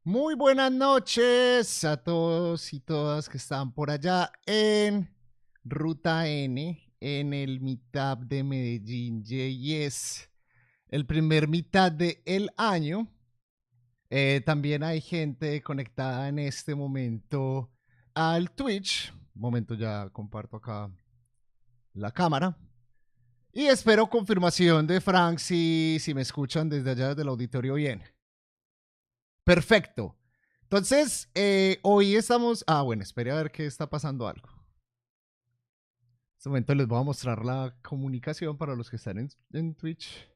Muy buenas noches a todos y todas que están por allá en Ruta N, en el Meetup de Medellín JS, el primer Meetup del año. También hay gente conectada en este momento al Twitch. Un momento, ya comparto acá la cámara. Y espero confirmación de Frank si me escuchan desde allá del auditorio bien. Perfecto. Entonces, hoy estamos... Ah, bueno, espere a ver qué está pasando algo. En este momento les voy a mostrar la comunicación para los que están en Twitch.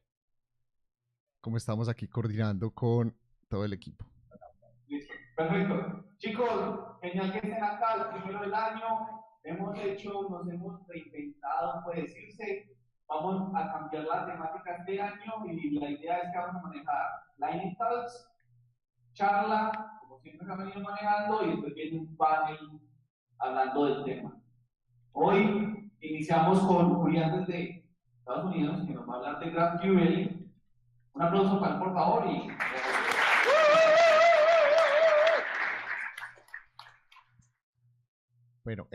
Como estamos aquí coordinando con todo el equipo. Listo. Perfecto. Chicos, genial que estén acá, el primero del año. Nos hemos reinventado, puede decirse. Vamos a cambiar la temática este año y la idea es que vamos a manejar Lightning Talks, charla, como siempre se ha venido manejando, y después viene un panel hablando del tema. Hoy iniciamos con Julián desde Estados Unidos, que nos va a hablar de GraphQL. Un aplauso para él, por favor. Bueno,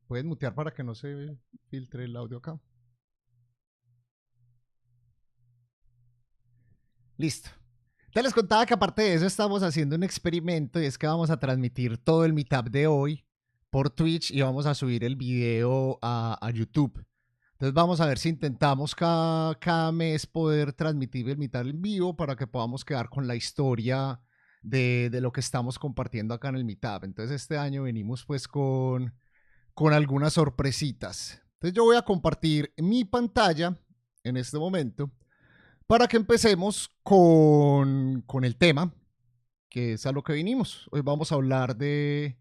¿puedes mutear para que no se filtre el audio acá? Listo. Te les contaba que aparte de eso estamos haciendo un experimento y es que vamos a transmitir todo el meetup de hoy por Twitch y vamos a subir el video a YouTube. Entonces vamos a ver si intentamos cada mes poder transmitir el meetup en vivo para que podamos quedar con la historia de lo que estamos compartiendo acá en el meetup. Entonces este año venimos pues con algunas sorpresitas. Entonces yo voy a compartir mi pantalla en este momento para que empecemos con el tema, que es a lo que vinimos. Hoy vamos a hablar de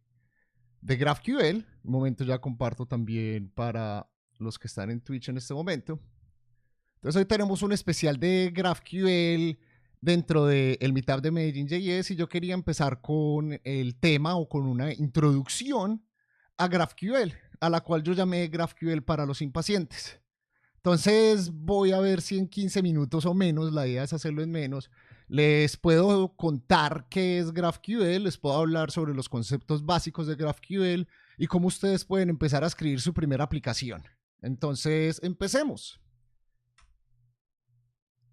GraphQL. Un momento ya comparto también para los que están en Twitch en este momento. Entonces hoy tenemos un especial de GraphQL dentro del Meetup de Medellín JS y yo quería empezar con el tema o con una introducción a GraphQL, a la cual yo llamé GraphQL para los impacientes. Entonces voy a ver si en 15 minutos o menos, la idea es hacerlo en menos, les puedo contar qué es GraphQL, les puedo hablar sobre los conceptos básicos de GraphQL y cómo ustedes pueden empezar a escribir su primera aplicación. Entonces, empecemos.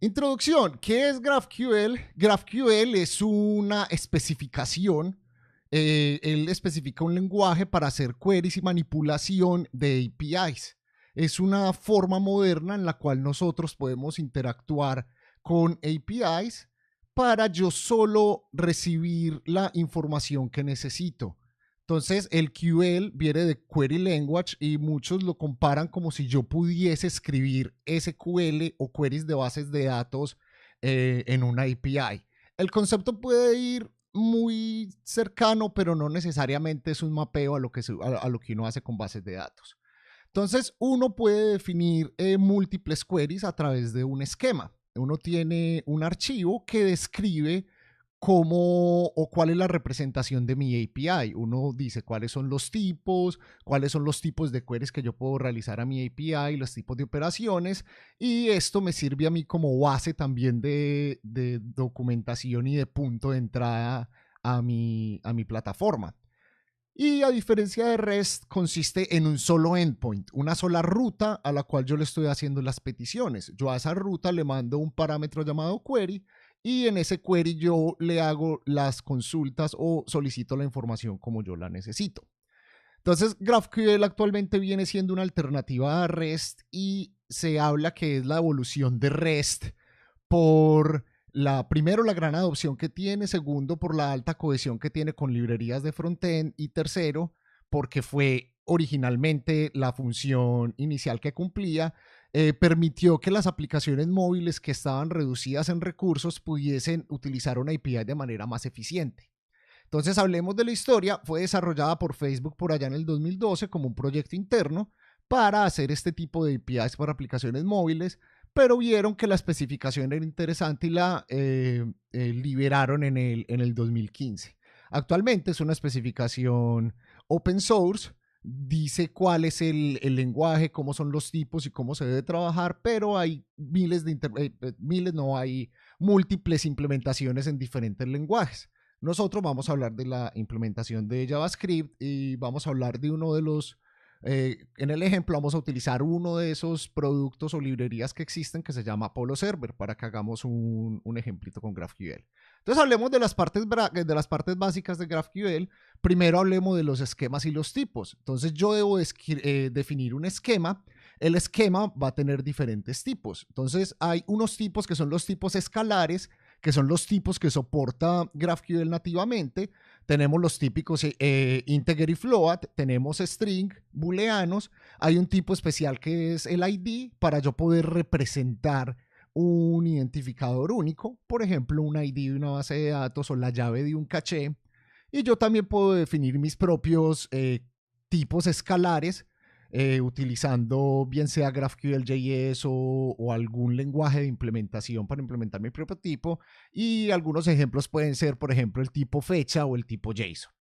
Introducción. ¿Qué es GraphQL? GraphQL es una especificación. Él especifica un lenguaje para hacer queries y manipulación de APIs. Es una forma moderna en la cual nosotros podemos interactuar con APIs para yo solo recibir la información que necesito. Entonces, el QL viene de Query Language y muchos lo comparan como si yo pudiese escribir SQL o queries de bases de datos en una API. El concepto puede ir muy cercano, pero no necesariamente es un mapeo a lo que uno hace con bases de datos. Entonces, uno puede definir múltiples queries a través de un esquema. Uno tiene un archivo que describe cómo o cuál es la representación de mi API. Uno dice cuáles son los tipos de queries que yo puedo realizar a mi API, los tipos de operaciones, y esto me sirve a mí como base también de documentación y de punto de entrada a mi plataforma. Y a diferencia de REST, consiste en un solo endpoint, una sola ruta a la cual yo le estoy haciendo las peticiones. Yo a esa ruta le mando un parámetro llamado query y en ese query yo le hago las consultas o solicito la información como yo la necesito. Entonces, GraphQL actualmente viene siendo una alternativa a REST y se habla que es la evolución de REST por primero, la gran adopción que tiene, segundo, por la alta cohesión que tiene con librerías de frontend y tercero, porque fue originalmente la función inicial que cumplía, permitió que las aplicaciones móviles que estaban reducidas en recursos pudiesen utilizar una API de manera más eficiente. Entonces, hablemos de la historia. Fue desarrollada por Facebook por allá en el 2012 como un proyecto interno para hacer este tipo de APIs para aplicaciones móviles, pero vieron que la especificación era interesante y la liberaron en el 2015. Actualmente es una especificación open source, dice cuál es el lenguaje, cómo son los tipos y cómo se debe trabajar, pero hay miles, no hay múltiples implementaciones en diferentes lenguajes. Nosotros vamos a hablar de la implementación de JavaScript y vamos a hablar de uno de los, en el ejemplo vamos a utilizar uno de esos productos o librerías que existen que se llama Apollo Server para que hagamos un ejemplito con GraphQL. Entonces hablemos de las partes básicas de GraphQL. Primero hablemos de los esquemas y los tipos. Entonces yo debo definir un esquema. El esquema va a tener diferentes tipos. Entonces hay unos tipos que son los tipos escalares, que son los tipos que soporta GraphQL nativamente. Tenemos los típicos integer y float, tenemos string, booleanos. Hay un tipo especial que es el ID para yo poder representar un identificador único, por ejemplo, un ID de una base de datos o la llave de un caché. Y yo también puedo definir mis propios tipos escalares utilizando bien sea GraphQL.js o algún lenguaje de implementación para implementar mi propio tipo. Y algunos ejemplos pueden ser, por ejemplo, el tipo fecha o el tipo JSON.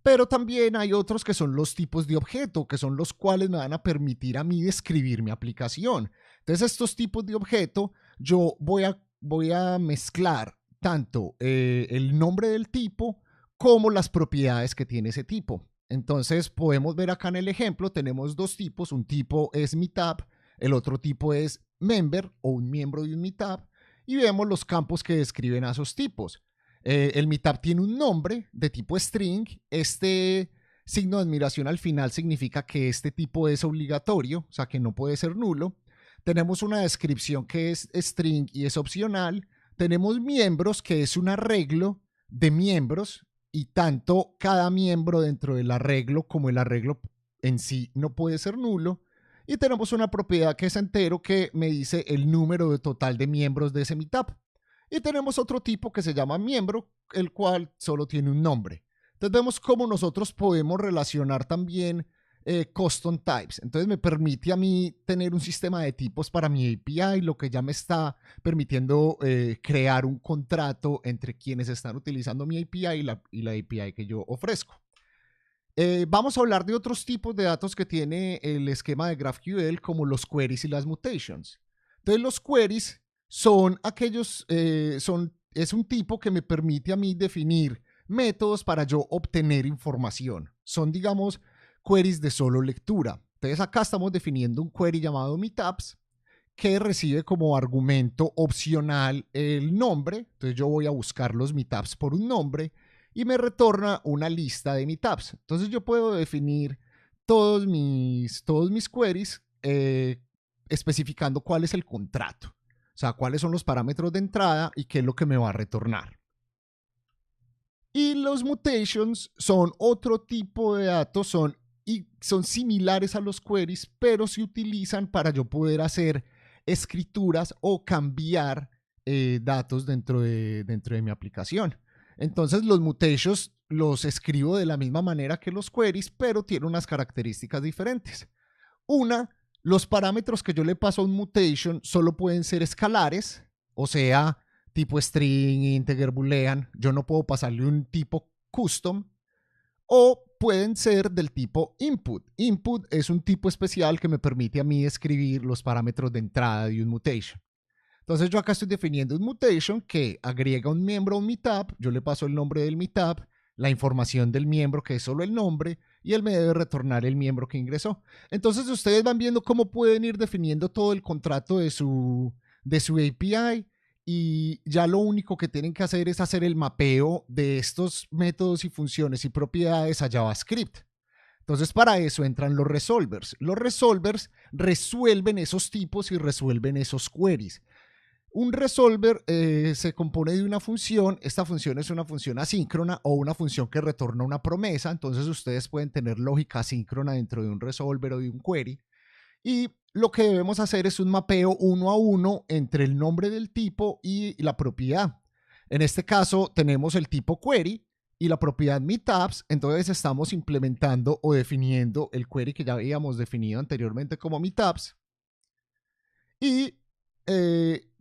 Pero también hay otros que son los tipos de objeto, que son los cuales me van a permitir a mí describir mi aplicación. Entonces, estos tipos de objeto, yo voy a mezclar tanto el nombre del tipo como las propiedades que tiene ese tipo. Entonces, podemos ver acá en el ejemplo, tenemos dos tipos. Un tipo es meetup, el otro tipo es member o un miembro de un meetup. Y vemos los campos que describen a esos tipos. El meetup tiene un nombre de tipo string. Este signo de admiración al final significa que este tipo es obligatorio, o sea que no puede ser nulo. Tenemos una descripción que es string y es opcional. Tenemos miembros, que es un arreglo de miembros, y tanto cada miembro dentro del arreglo como el arreglo en sí no puede ser nulo. Y tenemos una propiedad que es entero, que me dice el número total de miembros de ese meetup. Y tenemos otro tipo que se llama miembro, el cual solo tiene un nombre. Entonces vemos cómo nosotros podemos relacionar también custom types. Entonces me permite a mí tener un sistema de tipos para mi API, lo que ya me está permitiendo crear un contrato entre quienes están utilizando mi API y la API que yo ofrezco. Vamos a hablar de otros tipos de datos que tiene el esquema de GraphQL, como los queries y las mutations. Entonces los queries son aquellos, es un tipo que me permite a mí definir métodos para yo obtener información. Son, digamos, queries de solo lectura. Entonces acá estamos definiendo un query llamado meetups que recibe como argumento opcional el nombre. Entonces yo voy a buscar los meetups por un nombre y me retorna una lista de meetups. Entonces yo puedo definir todos mis queries especificando cuál es el contrato. O sea, cuáles son los parámetros de entrada y qué es lo que me va a retornar. Y los mutations son otro tipo de datos, son similares a los queries, pero se utilizan para yo poder hacer escrituras o cambiar datos dentro de mi aplicación. Entonces los mutations los escribo de la misma manera que los queries, pero tienen unas características diferentes. Una, los parámetros que yo le paso a un mutation solo pueden ser escalares, o sea, tipo string, integer, boolean. Yo no puedo pasarle un tipo custom. O pueden ser del tipo input. Input es un tipo especial que me permite a mí escribir los parámetros de entrada de un mutation. Entonces yo acá estoy definiendo un mutation que agrega un miembro a un meetup. Yo le paso el nombre del meetup, la información del miembro, que es solo el nombre, y él me debe retornar el miembro que ingresó. Entonces ustedes van viendo cómo pueden ir definiendo todo el contrato de su API, y ya lo único que tienen que hacer es hacer el mapeo de estos métodos y funciones y propiedades a JavaScript. Entonces para eso entran los resolvers. Los resolvers resuelven esos tipos y resuelven esos queries. Un resolver se compone de una función. Esta función es una función asíncrona o una función que retorna una promesa. Entonces ustedes pueden tener lógica asíncrona dentro de un resolver o de un query. Y lo que debemos hacer es un mapeo uno a uno entre el nombre del tipo y la propiedad. En este caso tenemos el tipo query y la propiedad meetups. Entonces estamos implementando o definiendo el query que ya habíamos definido anteriormente como meetups. Y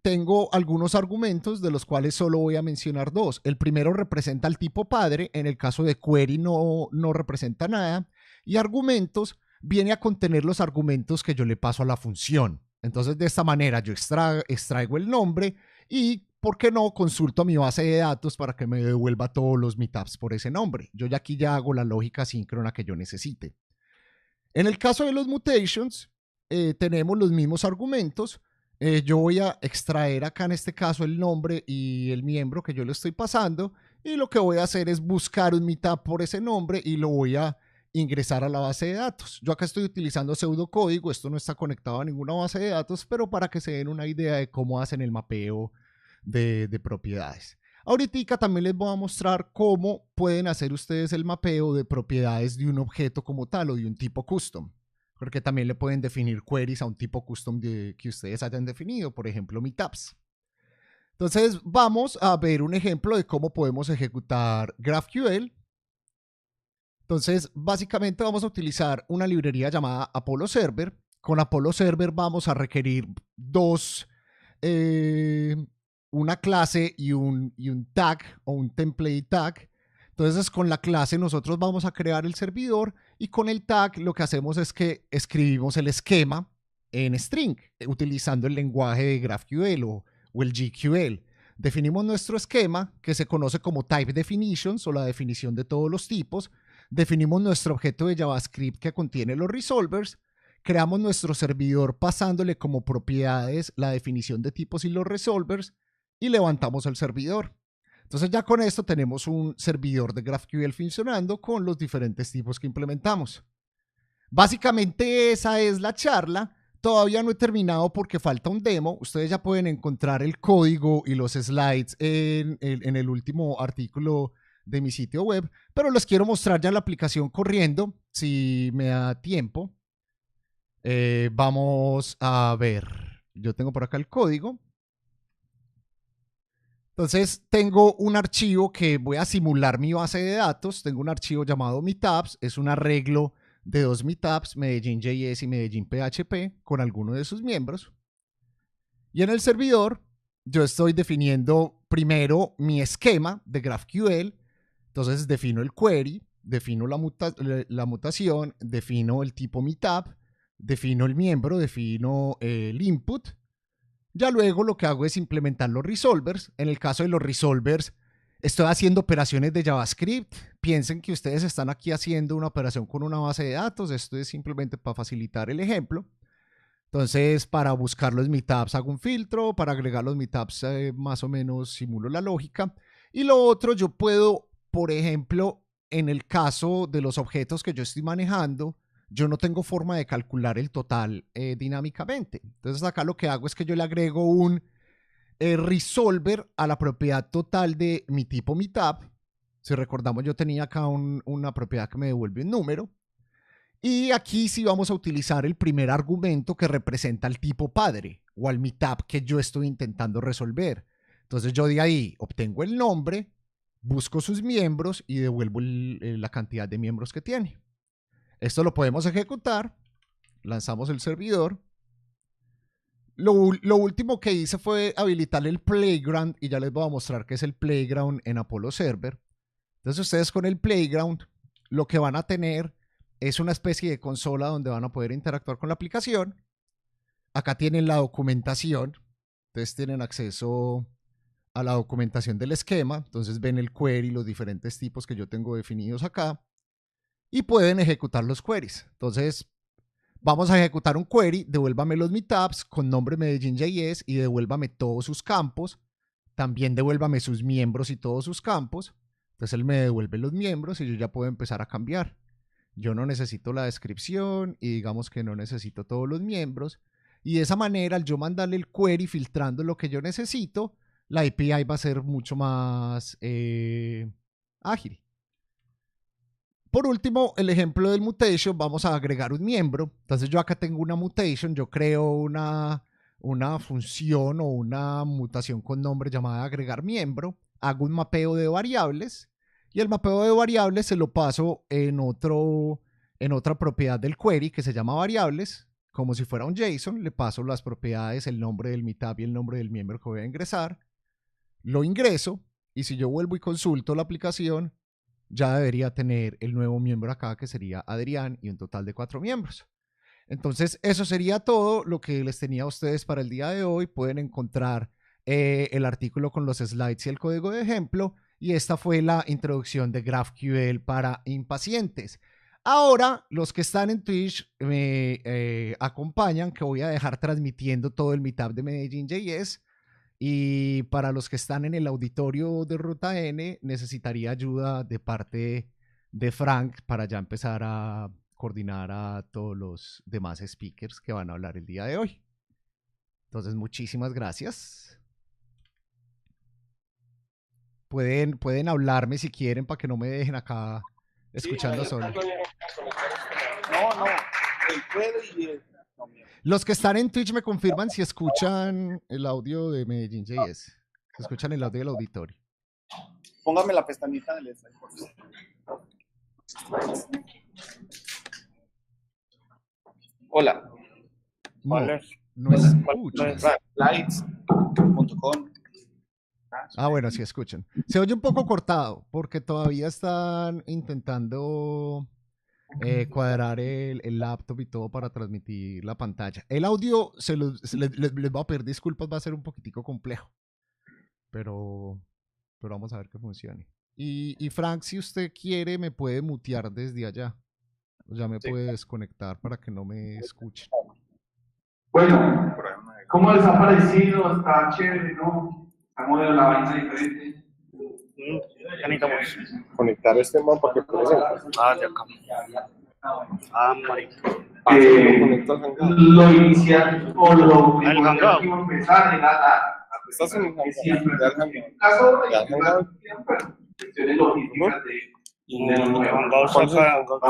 tengo algunos argumentos de los cuales solo voy a mencionar dos. El primero representa el tipo padre. En el caso de query no representa nada. Y argumentos viene a contener los argumentos que yo le paso a la función. Entonces de esta manera yo extraigo el nombre y ¿por qué no consulto a mi base de datos para que me devuelva todos los meetups por ese nombre? Yo ya aquí ya hago la lógica síncrona que yo necesite. En el caso de los mutations, tenemos los mismos argumentos. Yo voy a extraer acá en este caso el nombre y el miembro que yo le estoy pasando, y lo que voy a hacer es buscar un meetup por ese nombre y lo voy a ingresar a la base de datos. Yo acá estoy utilizando pseudocódigo, esto no está conectado a ninguna base de datos, pero para que se den una idea de cómo hacen el mapeo de propiedades. Ahorita también les voy a mostrar cómo pueden hacer ustedes el mapeo de propiedades de un objeto como tal o de un tipo custom, porque también le pueden definir queries a un tipo custom que ustedes hayan definido, por ejemplo, meetups. Entonces vamos a ver un ejemplo de cómo podemos ejecutar GraphQL. Entonces, básicamente vamos a utilizar una librería llamada Apollo Server. Con Apollo Server vamos a requerir una clase y un tag o un template tag. Entonces, con la clase nosotros vamos a crear el servidor, y con el tag lo que hacemos es que escribimos el esquema en string, utilizando el lenguaje de GraphQL o el GQL. Definimos nuestro esquema, que se conoce como type definitions o la definición de todos los tipos. Definimos nuestro objeto de JavaScript que contiene los resolvers, creamos nuestro servidor pasándole como propiedades la definición de tipos y los resolvers, y levantamos el servidor. Entonces ya con esto tenemos un servidor de GraphQL funcionando con los diferentes tipos que implementamos. Básicamente esa es la charla. Todavía no he terminado porque falta un demo. Ustedes ya pueden encontrar el código y los slides en el último artículo de mi sitio web, pero les quiero mostrar ya la aplicación corriendo, si me da tiempo. Vamos a ver. Yo tengo por acá el código. Entonces tengo un archivo que voy a simular mi base de datos. Tengo un archivo llamado meetups. Es un arreglo de dos meetups, Medellín.js y Medellín.php, con alguno de sus miembros. Y en el servidor yo estoy definiendo primero mi esquema de GraphQL. Entonces defino el query, defino la mutación, defino el tipo meetup, defino el miembro, defino el input. Ya luego lo que hago es implementar los resolvers. En el caso de los resolvers, estoy haciendo operaciones de JavaScript. Piensen que ustedes están aquí haciendo una operación con una base de datos. Esto es simplemente para facilitar el ejemplo. Entonces, para buscar los meetups hago un filtro, para agregar los meetups más o menos simulo la lógica. Y lo otro, yo puedo, por ejemplo, en el caso de los objetos que yo estoy manejando, yo no tengo forma de calcular el total dinámicamente. Entonces acá lo que hago es que yo le agrego un resolver a la propiedad total de mi tipo meetup. Si recordamos, yo tenía acá una propiedad que me devuelve un número. Y aquí sí vamos a utilizar el primer argumento que representa al tipo padre o al meetup que yo estoy intentando resolver. Entonces yo de ahí obtengo el nombre, busco sus miembros y devuelvo la cantidad de miembros que tiene. Esto lo podemos ejecutar, lanzamos el servidor. Lo último que hice fue habilitar el Playground, y ya les voy a mostrar qué es el Playground en Apollo Server. Entonces ustedes con el Playground lo que van a tener es una especie de consola donde van a poder interactuar con la aplicación. Acá tienen la documentación, entonces tienen acceso a la documentación del esquema, entonces ven el query, los diferentes tipos que yo tengo definidos acá, y pueden ejecutar los queries. Entonces, vamos a ejecutar un query, devuélvame los meetups con nombre Medellín.js y devuélvame todos sus campos. También devuélvame sus miembros y todos sus campos. Entonces él me devuelve los miembros y yo ya puedo empezar a cambiar. Yo no necesito la descripción y digamos que no necesito todos los miembros. Y de esa manera, al yo mandarle el query filtrando lo que yo necesito, la API va a ser mucho más ágil. Por último, el ejemplo del mutation, vamos a agregar un miembro. Entonces yo acá tengo una mutation, yo creo una función o una mutación con nombre llamada agregar miembro, hago un mapeo de variables y el mapeo de variables se lo paso en otra propiedad del query que se llama variables, como si fuera un JSON, le paso las propiedades, el nombre del meetup y el nombre del miembro que voy a ingresar, lo ingreso, y si yo vuelvo y consulto la aplicación, ya debería tener el nuevo miembro acá, que sería Adrián, y un total de 4 miembros. Entonces, eso sería todo lo que les tenía a ustedes para el día de hoy. Pueden encontrar el artículo con los slides y el código de ejemplo, y esta fue la introducción de GraphQL para impacientes. Ahora, los que están en Twitch me acompañan, que voy a dejar transmitiendo todo el meetup de Medellín.js. Y para los que están en el auditorio de Ruta N, necesitaría ayuda de parte de Frank para ya empezar a coordinar a todos los demás speakers que van a hablar el día de hoy. Entonces, muchísimas gracias. Pueden hablarme si quieren para que no me dejen acá escuchando solo. No, él puede y los que están en Twitch me confirman si escuchan el audio de Medellín.js. Si escuchan el audio del auditorio. Póngame la pestañita del slide, por favor. Hola. No escucho. Slides.com. Ah, bueno, sí escuchan. Se oye un poco cortado porque todavía están intentando cuadrar el laptop y todo para transmitir la pantalla. El audio, les voy a pedir disculpas, va a ser un poquitico complejo. Pero vamos a ver que funcione. Y Frank, si usted quiere, me puede mutear desde allá. O ya me puede desconectar para que no me escuchen. Bueno, ¿cómo les ha parecido? Está chévere, ¿no? Estamos de la vaina diferente. Ya necesitamos conectar este mapa que presenta. de acá. Marico. Lo inicial o lo El primero hangout. que iba a empezar era la Estás en el siempre. hangout. En caso de Ya, hangout. cuestiones logísticas de lo nuevo. Vamos a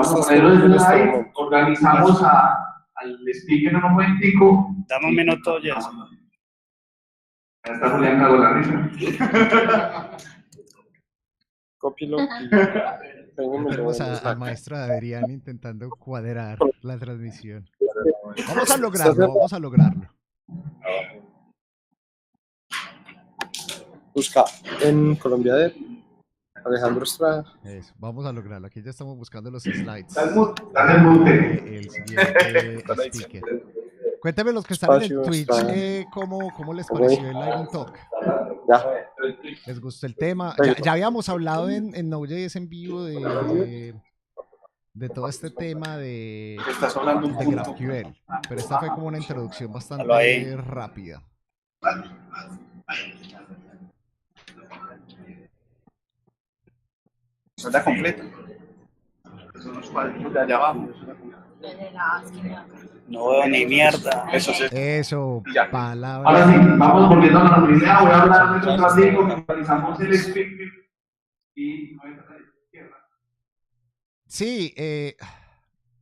Estás ponerlo en desde este ahí, momento. organizamos al speaker en un momentico. Dame un minuto, Jess. Ya está Julián cagó la risa. Cópielo y Tenemos al maestro Adrián intentando cuadrar la transmisión. Vamos a lograrlo. busca en Colombia de Alejandro Estrada. Eso, vamos a lograrlo. Aquí ya estamos buscando los slides. Estás en mute. El siguiente speaker. Cuéntame los que están en el Twitch, ¿cómo les pareció el Live Talk? Ya. ¿Les gustó el tema? Ya habíamos hablado en Node.js en vivo de todo este tema de GraphQL, pero esta fue como una introducción bastante rápida. Eso ya completa. Son los cuadritos de allá abajo. No veo ni mierda. Eso, Ya. palabras. Ahora sí, vamos volviendo a la normalidad. Voy a hablar de un ratito, actualizamos el speaker y Sí,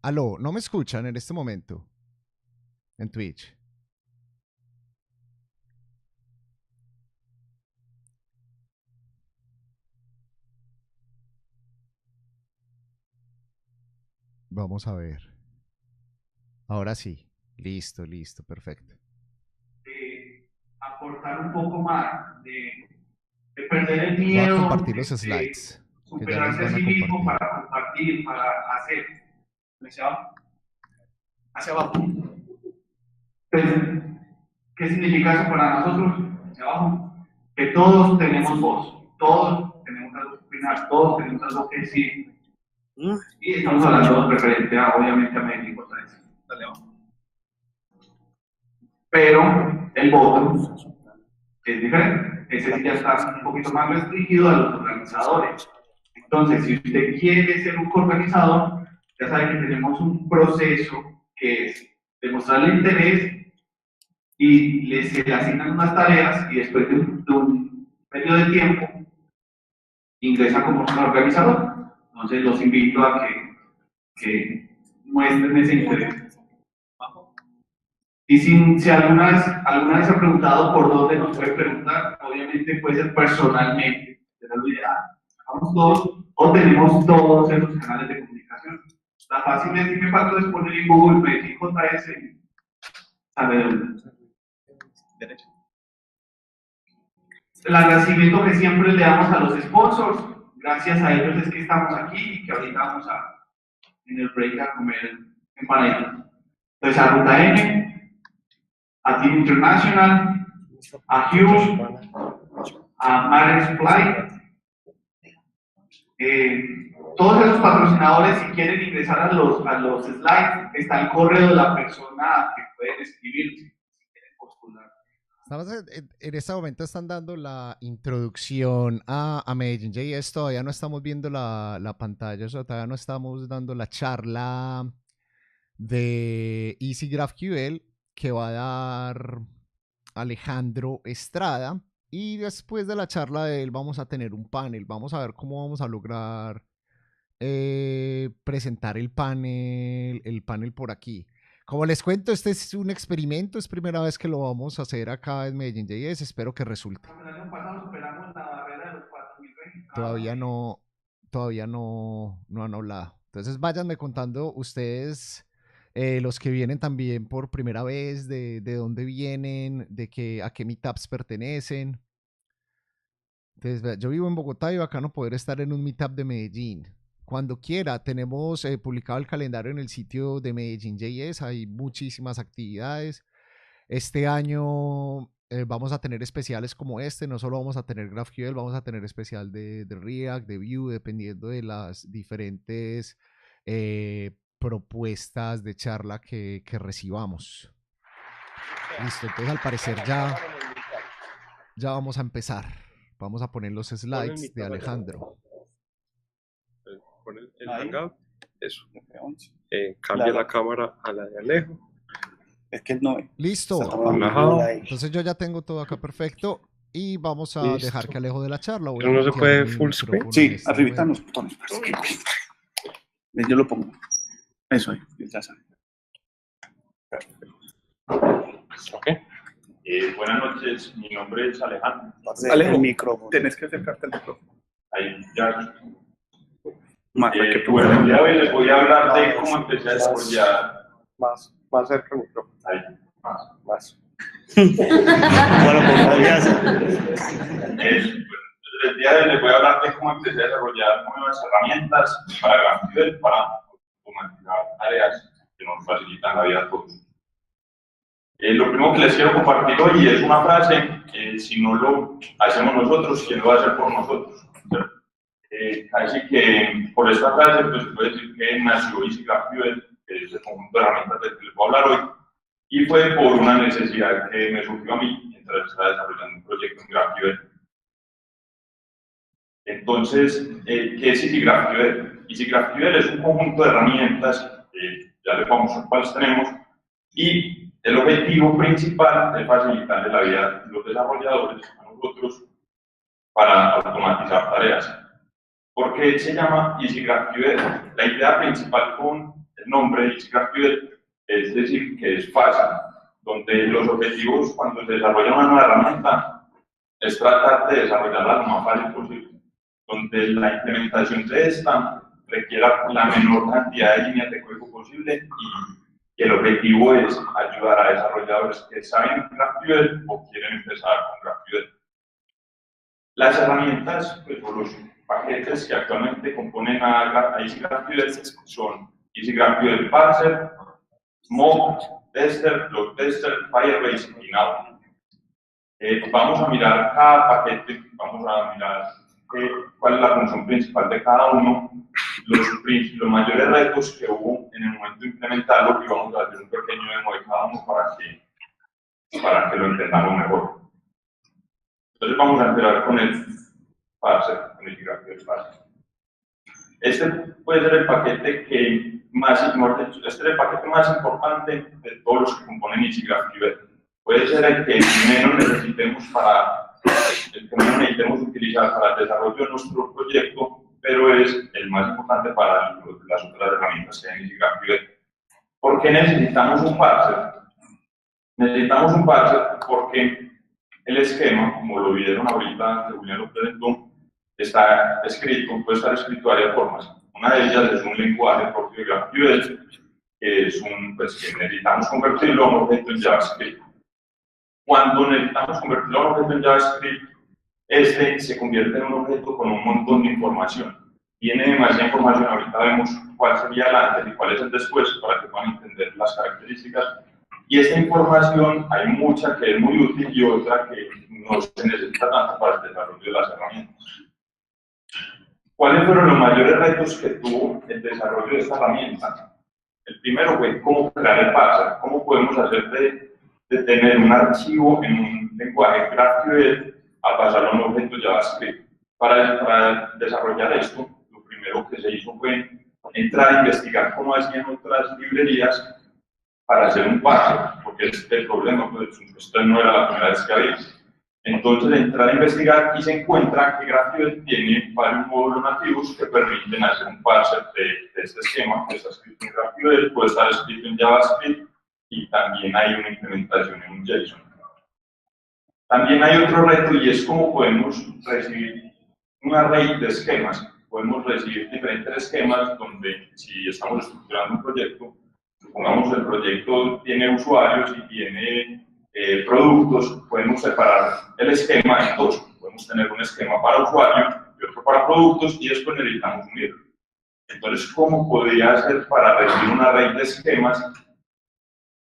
aló, ¿no me escuchan en este momento? En Twitch. Vamos a ver. Ahora sí. Listo, perfecto. aportar un poco más, de perder el Voy a miedo. compartir los de slides. Que ya los superarse a van a sí mismo compartir. para compartir, para hacer. Hacia abajo. Hacia abajo. Entonces, ¿qué significa eso para nosotros? Hacia abajo. Que todos tenemos voz, todos tenemos algo que opinar, todos tenemos algo que decir. Y estamos hablando referente a, obviamente, a México. Dale abajo. Pero el voto es diferente. Ese sí ya está un poquito más restringido a los organizadores. Entonces, si usted quiere ser un coorganizador, ya sabe que tenemos un proceso que es demostrar el interés y se le asignan unas tareas y después de un periodo de tiempo ingresa como un organizador. Entonces, los invito a que muestren ese interés. Y si alguna vez se ha preguntado por dónde nos puede preguntar, obviamente puede ser personalmente, será lo ideal. Vamos todos, o tenemos todos esos canales de comunicación. La fácil es, si me falta es poner en Google Medellín JS y sale de una. Derecho. El agradecimiento que siempre le damos a los sponsors, gracias a ellos es que estamos aquí y que ahorita vamos en el break a comer empanaditas. Entonces a Ruta N, a Team International, a Hugh, a Marex Fly. Todos esos patrocinadores, si quieren ingresar a los slides, está el correo de la persona que pueden escribir si quieren postular. Estamos en este momento están dando la introducción a Medellín JS. Todavía no estamos viendo la pantalla, o sea, todavía no estamos dando la charla de Easy GraphQL que va a dar Alejandro Estrada. Y después de la charla de él vamos a tener un panel. Vamos a ver cómo vamos a lograr presentar el panel por aquí. Como les cuento, este es un experimento, es primera vez que lo vamos a hacer acá en Medellín JS, espero que resulte. El año pasado superamos la barrera de los 4.000 registrados. Todavía no han hablado. Entonces váyanme contando ustedes, los que vienen también por primera vez, de dónde vienen, a qué meetups pertenecen. Entonces, yo vivo en Bogotá y bacano poder estar en un meetup de Medellín. Cuando quiera, tenemos publicado el calendario en el sitio de Medellín JS, hay muchísimas actividades. Este año vamos a tener especiales como este, no solo vamos a tener GraphQL, vamos a tener especial de React, de Vue, dependiendo de las diferentes propuestas de charla que recibamos. Listo, entonces al parecer ya vamos a empezar. Vamos a poner los slides de Alejandro. Pon el hangout, eso. Cambia la cámara a la de Alejo. Es que no. Listo. Relajado. Entonces yo ya tengo todo acá perfecto y vamos a Listo. dejar que Alejo de la charla. Voy Pero a no se mutear puede mi full micrófono screen. en Sí, este arribita en momento. los botones. Yo lo pongo. Eso ahí, ya saben. Ok. Buenas noches, mi nombre es Alejandro. Alejo, El micrófono. tenés que acercarte al micrófono. Ahí ya. Bueno, El día de hoy les voy a hablar de cómo empecé a desarrollar. más cerca del micrófono. Ahí, más. Más. Bueno, pues podrías. El día de hoy les voy a hablar de cómo empecé a desarrollar nuevas herramientas para GraphQL para automatizar tareas que nos facilitan la vida a todos. Lo primero que les quiero compartir hoy es una frase: si no lo hacemos nosotros, ¿quién lo va a hacer por nosotros? Así que por esta frase pues puedo decir que nació Easy GraphQL, que es el conjunto de herramientas del que les voy a hablar hoy, y fue por una necesidad que me surgió a mí mientras estaba desarrollando un proyecto en GraphQL. Entonces, ¿qué es Easy GraphQL? Easy GraphQL es un conjunto de herramientas, ya les vamos a ver cuáles tenemos, y el objetivo principal es facilitarle la vida a los desarrolladores, a nosotros, para automatizar tareas. ¿Por qué se llama Easy GraphQL? La idea principal con el nombre de Easy GraphQL es decir que es fácil, donde los objetivos cuando se desarrolla una nueva herramienta es tratar de desarrollarla lo más fácil posible, donde la implementación de esta requiera la menor cantidad de líneas de código posible y el objetivo es ayudar a desarrolladores que saben GraphQL o quieren empezar con GraphQL. Las herramientas, pues, o los paquetes que actualmente componen a Easy GraphQL son Easy GraphQL Parser, Smoke, Tester, Load Tester, Firebase y Now. Vamos a mirar cada paquete, vamos a mirar cuál es la función principal de cada uno, los mayores retos que hubo en el momento de implementarlo, y vamos a hacer un pequeño demo de cada uno para que lo entendamos mejor. Entonces vamos a empezar con el parser, con el GraphQL Parser. Este puede ser el paquete este es el paquete más importante de todos los que componen Easy GraphQL. Puede ser el que menos necesitemos utilizar para el desarrollo de nuestro proyecto, pero es el más importante para las otras herramientas que hay en Easy GraphQL. ¿Por qué necesitamos un parser? Necesitamos un parser porque el esquema, como lo vieron ahorita, que Julián lo presentó, está escrito, puede estar escrito de varias formas. Una de ellas es un lenguaje propio de GraphQL, que es que necesitamos convertirlo a un objeto en JavaScript. Cuando necesitamos convertirlo a un objeto en JavaScript, este se convierte en un objeto con un montón de información. Tiene demasiada información, ahorita vemos cuál sería el antes y cuál es el después, para que puedan entender las características. Y esta información hay mucha que es muy útil y otra que no se necesita tanto para el desarrollo de las herramientas. ¿Cuáles fueron los mayores retos que tuvo el desarrollo de esta herramienta? El primero fue cómo crear el parser, cómo podemos hacer de tener un archivo en un lenguaje GraphQL a pasarlo a un objeto JavaScript. Para desarrollar esto, lo primero que se hizo fue entrar a investigar cómo hacían otras librerías para hacer un parser, porque este es el problema, pues esto no era la primera vez que había. Entonces, entrar a investigar y se encuentra que GraphQL tiene varios módulos nativos que permiten hacer un parser de este esquema, que está escrito en GraphQL, puede estar escrito en JavaScript y también hay una implementación en un JSON. También hay otro reto y es cómo podemos recibir un array de esquemas. Podemos recibir diferentes esquemas donde, si estamos estructurando un proyecto, supongamos el proyecto tiene usuarios y tiene productos, podemos separar el esquema en dos. Podemos tener un esquema para usuario y otro para productos y después necesitamos unirlo. Entonces, ¿cómo podría hacer para recibir un array de esquemas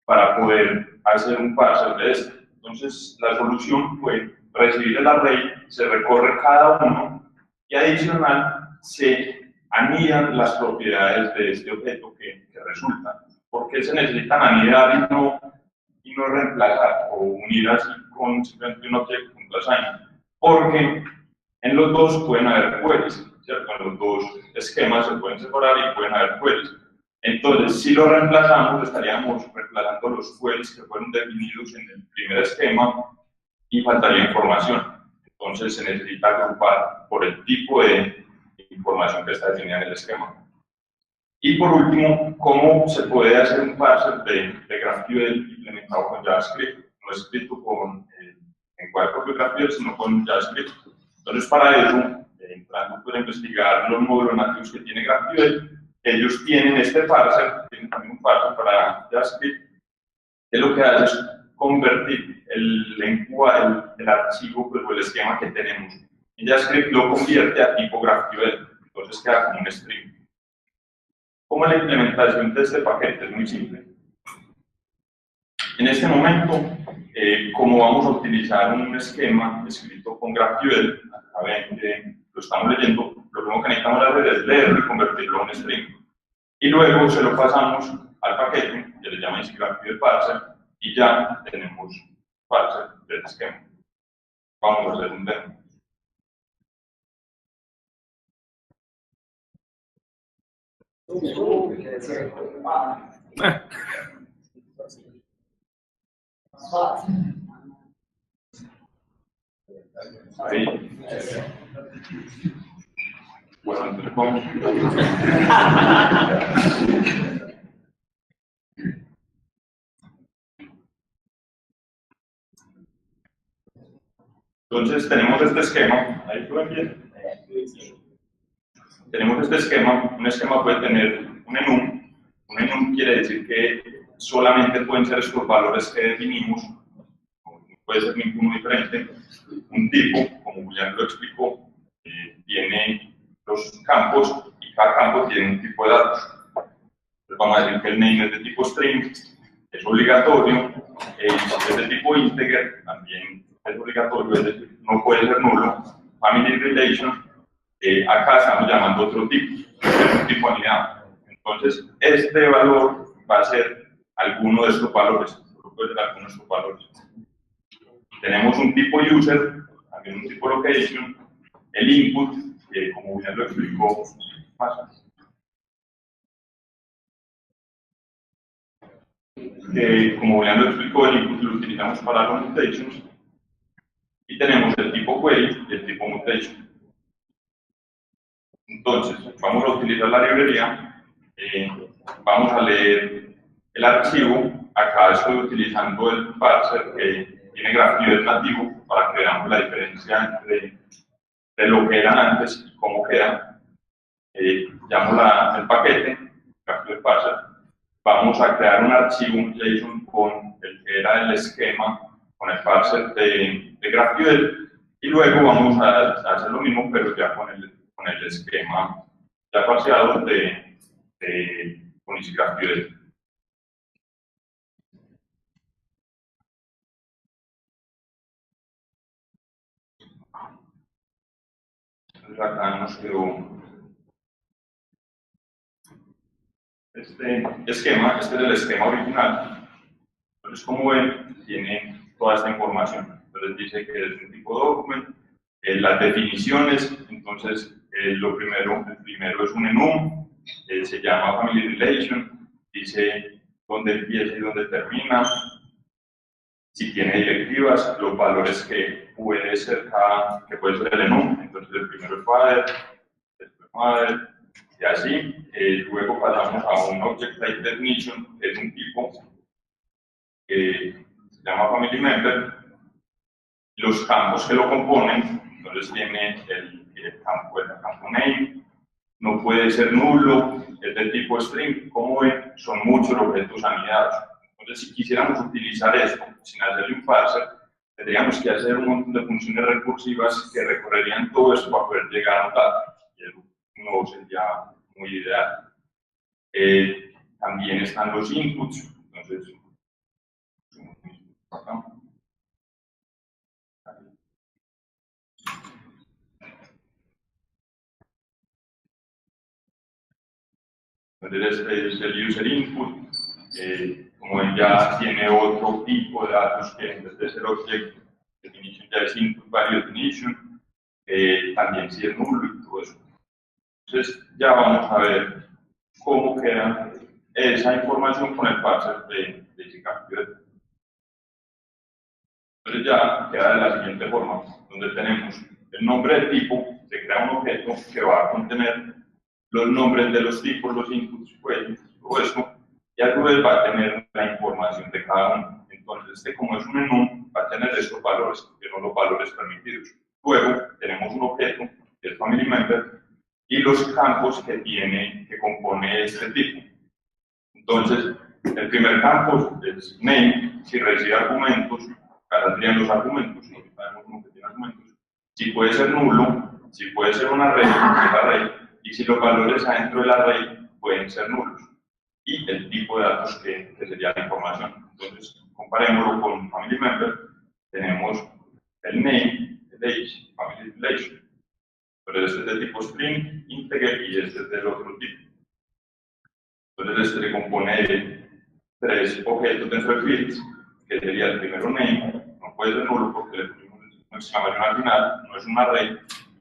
para poder hacer un parser de este? Entonces, la solución fue recibir el array, se recorre cada uno y adicional se anidan las propiedades de este objeto que resultan. ¿Por qué se necesitan anidar y no reemplazar o unir así con simplemente un objeto con +? Porque en los dos pueden haber queries, ¿cierto? En los dos esquemas se pueden separar y pueden haber queries. Entonces, si lo reemplazamos, estaríamos reemplazando los queries que fueron definidos en el primer esquema y faltaría información. Entonces, se necesita agrupar por el tipo de información que está definida en el esquema. Y por último, ¿cómo se puede hacer un parser de GraphQL implementado con JavaScript? No escrito con lenguaje propio GraphQL, sino con JavaScript. Entonces, para eso, entrando a investigar los módulos nativos que tiene GraphQL, ellos tienen este parser, tienen también un parser para JavaScript, que lo que hace es convertir el lenguaje, el archivo, pues, o el esquema que tenemos en JavaScript, lo convierte a tipo GraphQL, entonces queda como un string. ¿Cómo es la implementación de este paquete? Es muy simple. En este momento, como vamos a utilizar un esquema escrito con GraphQL, a ver, lo estamos leyendo, lo primero que necesitamos hacer es leerlo y convertirlo a un string. Y luego se lo pasamos al paquete, que le llaman GraphQL parser, y ya tenemos parser del esquema. Vamos a hacer un demo. Ahí. Bueno, entonces vamos. Entonces tenemos este esquema, ahí lo ven bien. Tenemos este esquema, un esquema puede tener un enum. Un enum quiere decir que solamente pueden ser estos valores que definimos, puede ser ninguno diferente. Un tipo, como Julián lo explicó, tiene los campos y cada campo tiene un tipo de datos. Entonces vamos a decir que el name es de tipo string, es obligatorio, si es de tipo integer, también es obligatorio, es decir, no puede ser nulo. Family relation, acá estamos llamando otro tipo, es un tipo anidado. Entonces, este valor va a ser alguno de estos valores, puede ser alguno de estos valores. Tenemos un tipo user, también un tipo location, el input, como William lo explicó más antes. Como William lo explicó, el input lo utilizamos para los mutations. Y tenemos el tipo query y el tipo mutation. Entonces, vamos a utilizar la librería, vamos a leer el archivo. Acá estoy utilizando el parser que tiene GraphQL nativo para que veamos la diferencia entre de lo que eran antes y cómo queda. Llamo el paquete, GraphQL parser. Vamos a crear un archivo, un JSON con el que era el esquema, con el parser de GraphQL, y luego vamos a hacer lo mismo, pero ya con el esquema ya parseado con GraphQL. Entonces acá nos quedó este esquema, este es el esquema original. Entonces, como ven, tiene toda esta información. Entonces dice que es un tipo document, las definiciones, entonces el primero es un enum, se llama family relation, dice dónde empieza y dónde termina, si tiene directivas, los valores que puede ser el enum, entonces el primero es father, después mother, y así. Luego pasamos a un object type definition, que es un tipo que se llama family member, los campos que lo componen, entonces tiene el campo name, no puede ser nulo, es de tipo string, como ven, son muchos objetos anidados. Entonces, si quisiéramos utilizar esto sin hacerle un parser, tendríamos que hacer un montón de funciones recursivas que recorrerían todo esto para poder llegar a un dato, y eso no sería muy ideal. También están los inputs, entonces, acá. Entonces, este es el user input, como ven, ya tiene otro tipo de datos que en vez de ser object definition ya es input value definition, también si es nulo y todo eso. Entonces, ya vamos a ver cómo queda esa información con el parser de EasyGraphQL. Entonces ya queda de la siguiente forma, donde tenemos el nombre del tipo, se crea un objeto que va a contener los nombres de los tipos, los inputs, pues, todo esto, y a su vez va a tener la información de cada uno. Entonces, como es un enum, va a tener estos valores, que son los valores permitidos. Luego, tenemos un objeto, que es family member, y los campos que compone este tipo. Entonces, el primer campo es name, si recibe argumentos, acá tendrían los argumentos, no sabemos cómo que tiene argumentos, si puede ser nulo, si puede ser un array, y si los valores adentro del array pueden ser nulos, y el tipo de datos que sería la información. Entonces, comparémoslo con family member, tenemos el name, el age, family relation, pero este es de tipo string, integer, y este es del otro tipo. Entonces, este se compone de 3 objetos dentro de fields, que sería el primero name, no puede ser nulo porque le pusimos una exclamación al final, no es un array,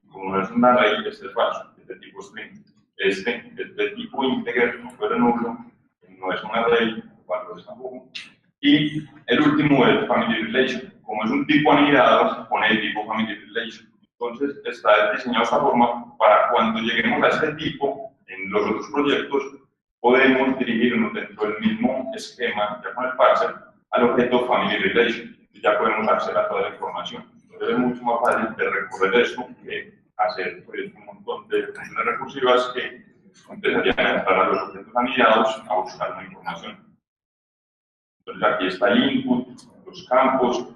como no es un array, este es falso, es de tipo string. Este es de tipo integer, no puede ser nulo, no es un array, valores tampoco. Y el último es family relation, como es un tipo anidado, se pone el tipo family relation. Entonces, está diseñado de esta forma para cuando lleguemos a este tipo en los otros proyectos, podemos dirigirnos dentro del mismo esquema, ya con el parser, al objeto family relation. Ya podemos acceder a toda la información. Entonces es mucho más fácil de recorrer esto que hacer pues, un montón de funciones recursivas que empezarían a entrar a los objetos anidados a buscar una información. Entonces aquí está el input, los campos,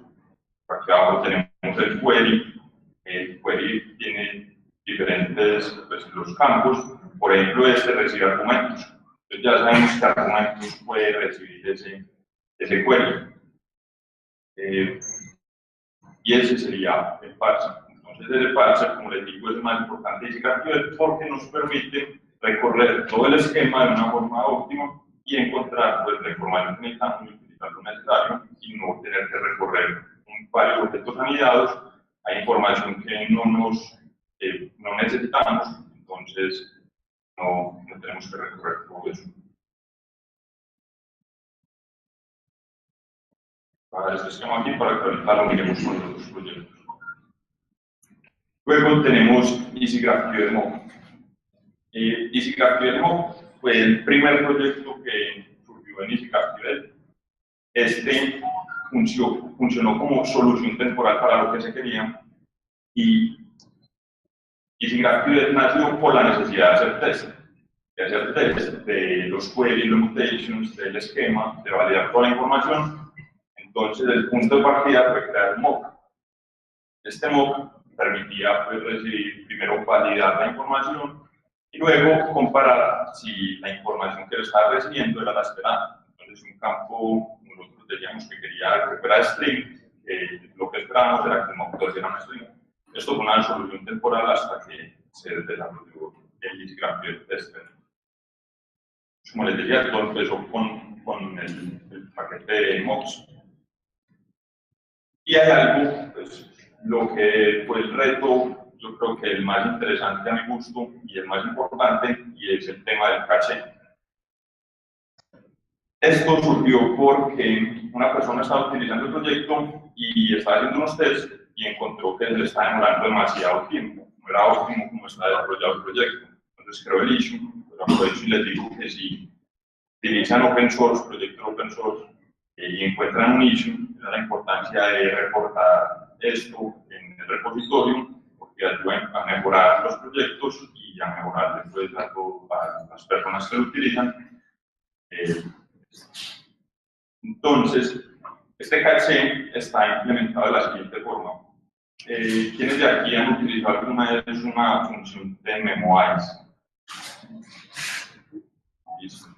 aquí abajo tenemos el query. El query tiene diferentes pues, los campos, por ejemplo este recibe argumentos. Entonces ya sabemos que argumentos puede recibir ese query. Y ese sería el parser. Entonces el parser, como les digo, es el más importante de EasyGraphQL porque nos permite recorrer todo el esquema de una forma óptima y encontrar pues, la información que necesitamos y utilizar lo necesario y no tener que recorrer varios objetos anidados a información que no necesitamos, entonces no tenemos que recorrer todo eso. Para este esquema aquí, para que ahorita lo miremos con los otros proyectos. Luego tenemos EasyGraphQL Mock. EasyGraphQL Mock fue el primer proyecto que surgió en EasyGraphQL. Este funcionó como solución temporal para lo que se quería y EasyGraphQL nació por la necesidad de hacer test de los queries, los mutations, del esquema, de validar toda la información. Entonces, el punto de partida fue crear un mock. Este mock permitía pues, recibir, primero validar la información y luego comparar si la información que lo estaba recibiendo era la esperada. Entonces, un campo, nosotros decíamos que quería recuperar string, lo que esperábamos era que el mock tuviera un string. Esto fue una solución temporal hasta que se desarrolló el Easy GraphQL Tester. Como les decía, todo empezó con el paquete de MOX. Y hay algo, pues, lo que fue el reto, yo creo que el más interesante a mi gusto y el más importante, y es el tema del caché. Esto surgió porque una persona estaba utilizando el proyecto y estaba haciendo unos tests y encontró que le estaba demorando demasiado tiempo. No era óptimo como está desarrollado el proyecto. Entonces creó el issue, pero aprovecho y les digo que si utilizan open source, proyectos open source, y encuentran un issue, la importancia de reportar esto en el repositorio, porque ayuda a mejorar los proyectos y a mejorar después a las personas que lo utilizan. Entonces, este caché está implementado de la siguiente forma. ¿Quiénes de aquí han utilizado alguna vez una función de memoize? Listo.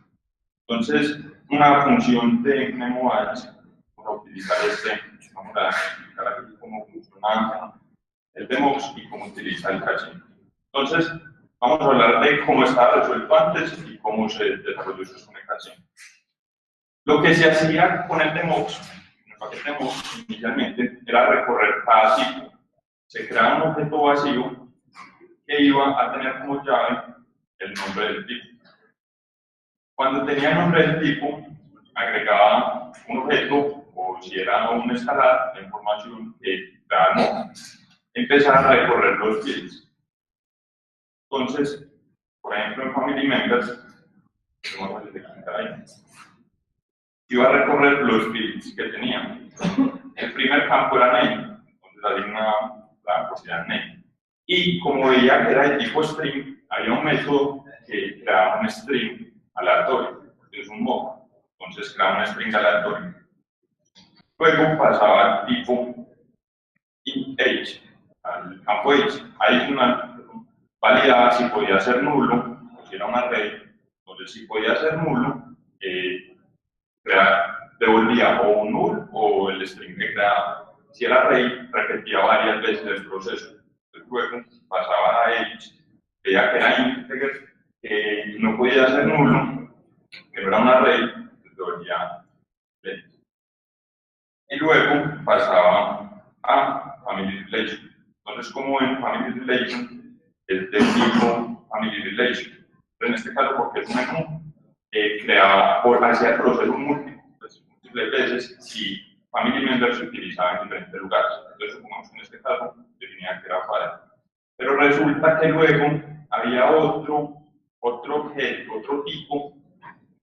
Entonces, una función de memoize, vamos a utilizar vamos a explicar aquí cómo funciona el demox y cómo utiliza el caché. Entonces, vamos a hablar de cómo estaba resuelto antes y cómo se desarrolló eso con el caché. Lo que se hacía con el demox, en el paquete demox, inicialmente, era recorrer cada ciclo. Se creaba un objeto vacío que iba a tener como llave el nombre del tipo. Cuando tenía el nombre del tipo, agregaba un objeto, o si era un escalar, la información que daba, empezaba a recorrer los fields. Entonces, por ejemplo, en Family Members, vamos a detectar ahí, iba a recorrer los fields que tenía. El primer campo era name, entonces asigna la propiedad name. Y como veía que era de tipo string, había un método que creaba un string aleatorio, es un mock, entonces creaba un string aleatorio. Luego pasaba al tipo age, al campo age, adicional, validaba si podía ser nulo, o si era un array, entonces si podía ser nulo, devolvía o un null o el string que creaba. Si era array, repetía varias veces el proceso. Luego pasaba a age, veía que era integer, que no podía ser nulo, que no era un array, devolvía length. Y luego pasaba a Family Relation. Entonces, como en Family Relation, es de tipo Family Relation. Pero en este caso, porque es un menú, creaba o hacía el proceso múltiples veces y Family Members se utilizaba en diferentes lugares. Entonces, supongamos que en este caso definía que era padre. Pero resulta que luego había otro objeto, otro tipo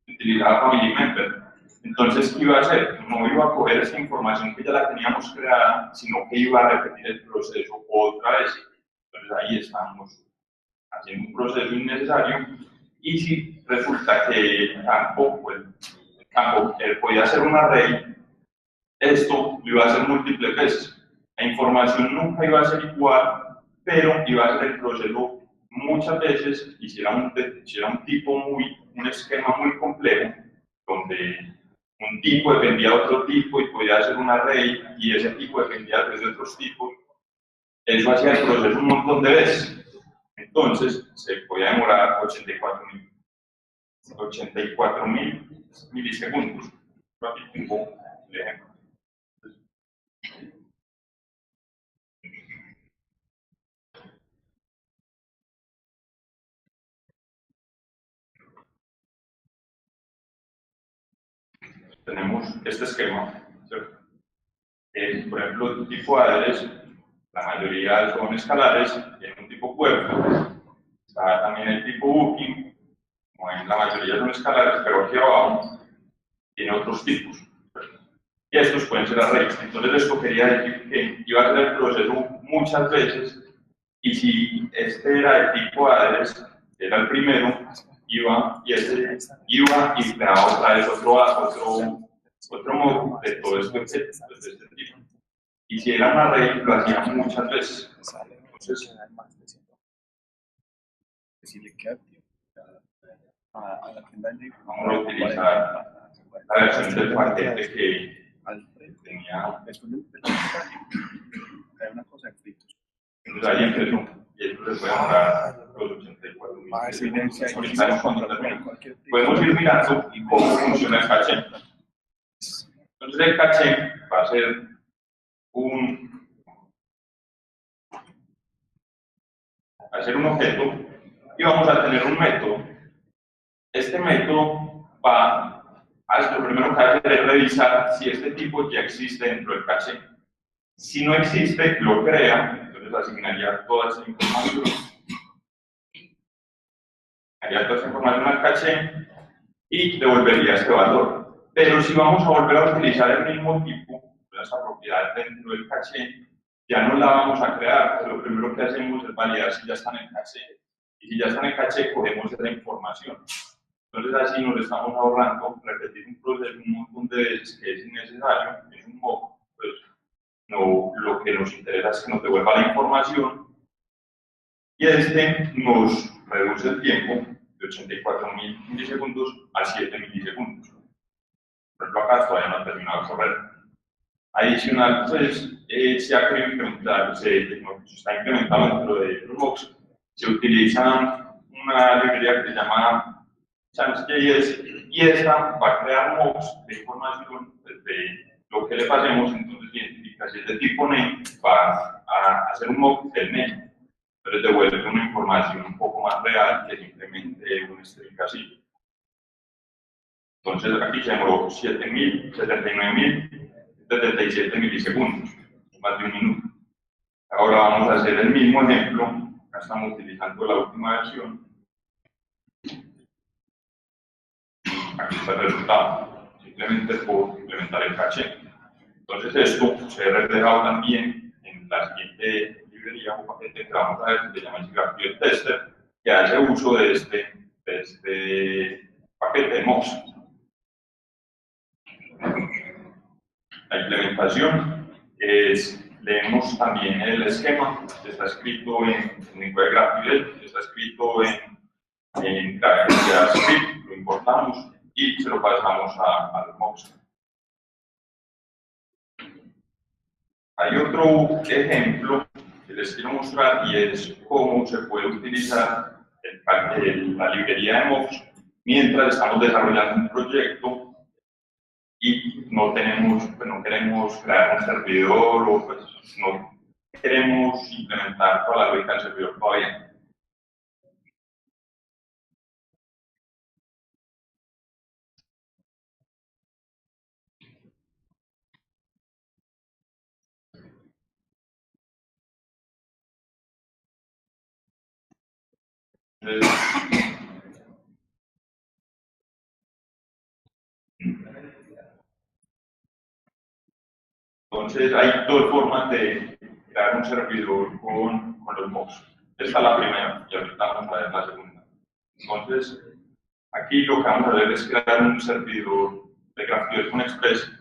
que utilizaba Family Member. Entonces, ¿qué iba a hacer? No iba a coger esa información que ya la teníamos creada, sino que iba a repetir el proceso otra vez. Entonces, ahí estamos haciendo un proceso innecesario. Y si resulta que el campo podía ser un array, esto lo iba a hacer múltiples veces. La información nunca iba a ser igual, pero iba a ser el proceso muchas veces, y si era un tipo un esquema muy complejo, donde un tipo dependía de otro tipo y podía ser un array, y ese tipo dependía de otros tipos, eso hacía el proceso un montón de veces. Entonces, se podía demorar 84.000 milisegundos. Aquí tengo el ejemplo. Tenemos este esquema, ¿cierto? Por ejemplo, el tipo adres, la mayoría son escalares, tiene un tipo cuerpo. Está también el tipo booking, como en la mayoría son escalares, pero aquí abajo tiene otros tipos. Y estos pueden ser arrays. Entonces, esto quería decir que iba a hacer el proceso muchas veces, y si este era el tipo adres, era el primero, iba y creaba otra vez otro modo de todo este objeto, de este tipo. Y si era un array, lo hacía muchas veces. Entonces, Si le queda tiempo a la tienda de vamos a utilizar la versión del paquete que tenía. Después del hay una cosa de fritos. Entonces ahí empezó. y eso se puede demorar los 84.000. Ahorita es cuando termina. Podemos ir mirando cómo funciona el caché. Entonces el caché va a ser un objeto y vamos a tener un método. Este método lo primero que hace es revisar si este tipo ya existe dentro del caché. Si no existe, lo crea, entonces asignaría toda esa información al caché y devolvería este valor. Pero si vamos a volver a utilizar el mismo tipo, esa propiedad dentro del caché, ya no la vamos a crear, pues lo primero que hacemos es validar si ya está en el caché. Y si ya está en el caché, cogemos esa información. Entonces así nos estamos ahorrando repetir un proceso un montón de veces que es innecesario, es un mock, pues no, lo que nos interesa es que nos devuelva la información y nos reduce el tiempo de 84.000 milisegundos a 7 milisegundos. Por ejemplo, acá todavía no ha terminado de correr. Adicional, pues, se ha querido implementar, se está implementando dentro de los mocks, se utiliza una librería que se llama Chance.js y esta va a crear mocks de información desde lo que le pasemos, entonces identifica si es de tipo name, va a hacer un mock del name, pero devuelve una información un poco más real que simplemente un string así. Entonces aquí se demoró 79.077 milisegundos, más de un minuto. Ahora vamos a hacer el mismo ejemplo, acá estamos utilizando la última versión. Aquí está el resultado, simplemente por implementar el caché. Entonces esto se ve reflejado también en la siguiente librería o paquete que vamos a ver, que se llama GraphQL Tester, que hace uso de este paquete de mocks. La implementación leemos también el esquema, que está escrito en lenguaje GraphQL, está escrito en JavaScript, lo importamos y se lo pasamos a los mocks. Hay otro ejemplo que les quiero mostrar y es cómo se puede utilizar la librería de mocks mientras estamos desarrollando un proyecto y no queremos crear un servidor o pues, no queremos implementar toda la lógica del servidor todavía. Entonces hay dos formas de crear un servidor con los mocks. Esta es la primera y ahorita vamos a ver la segunda. Entonces, aquí lo que vamos a hacer es crear un servidor de GraphQL con Express.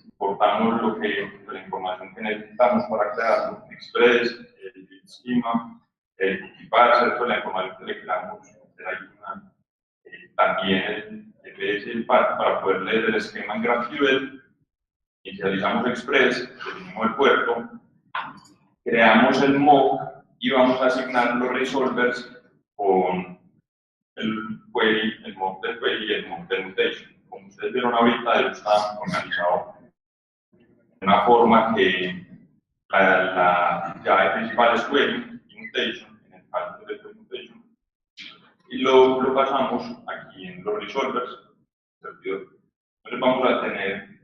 Importamos la información que necesitamos para crearlo, Express, el schema, el cookie parser, la información que le queramos hacer ahí también el FS para poder leer el esquema en GraphQL. Inicializamos Express, definimos el puerto, creamos el mock y vamos a asignar los resolvers con el query, el mock del query y el mock del mutation. Como ustedes vieron ahorita, él está organizado de una forma que la llave principal es query y mutation, en el caso de mutation, y lo pasamos aquí en los resolvers. Entonces vamos a tener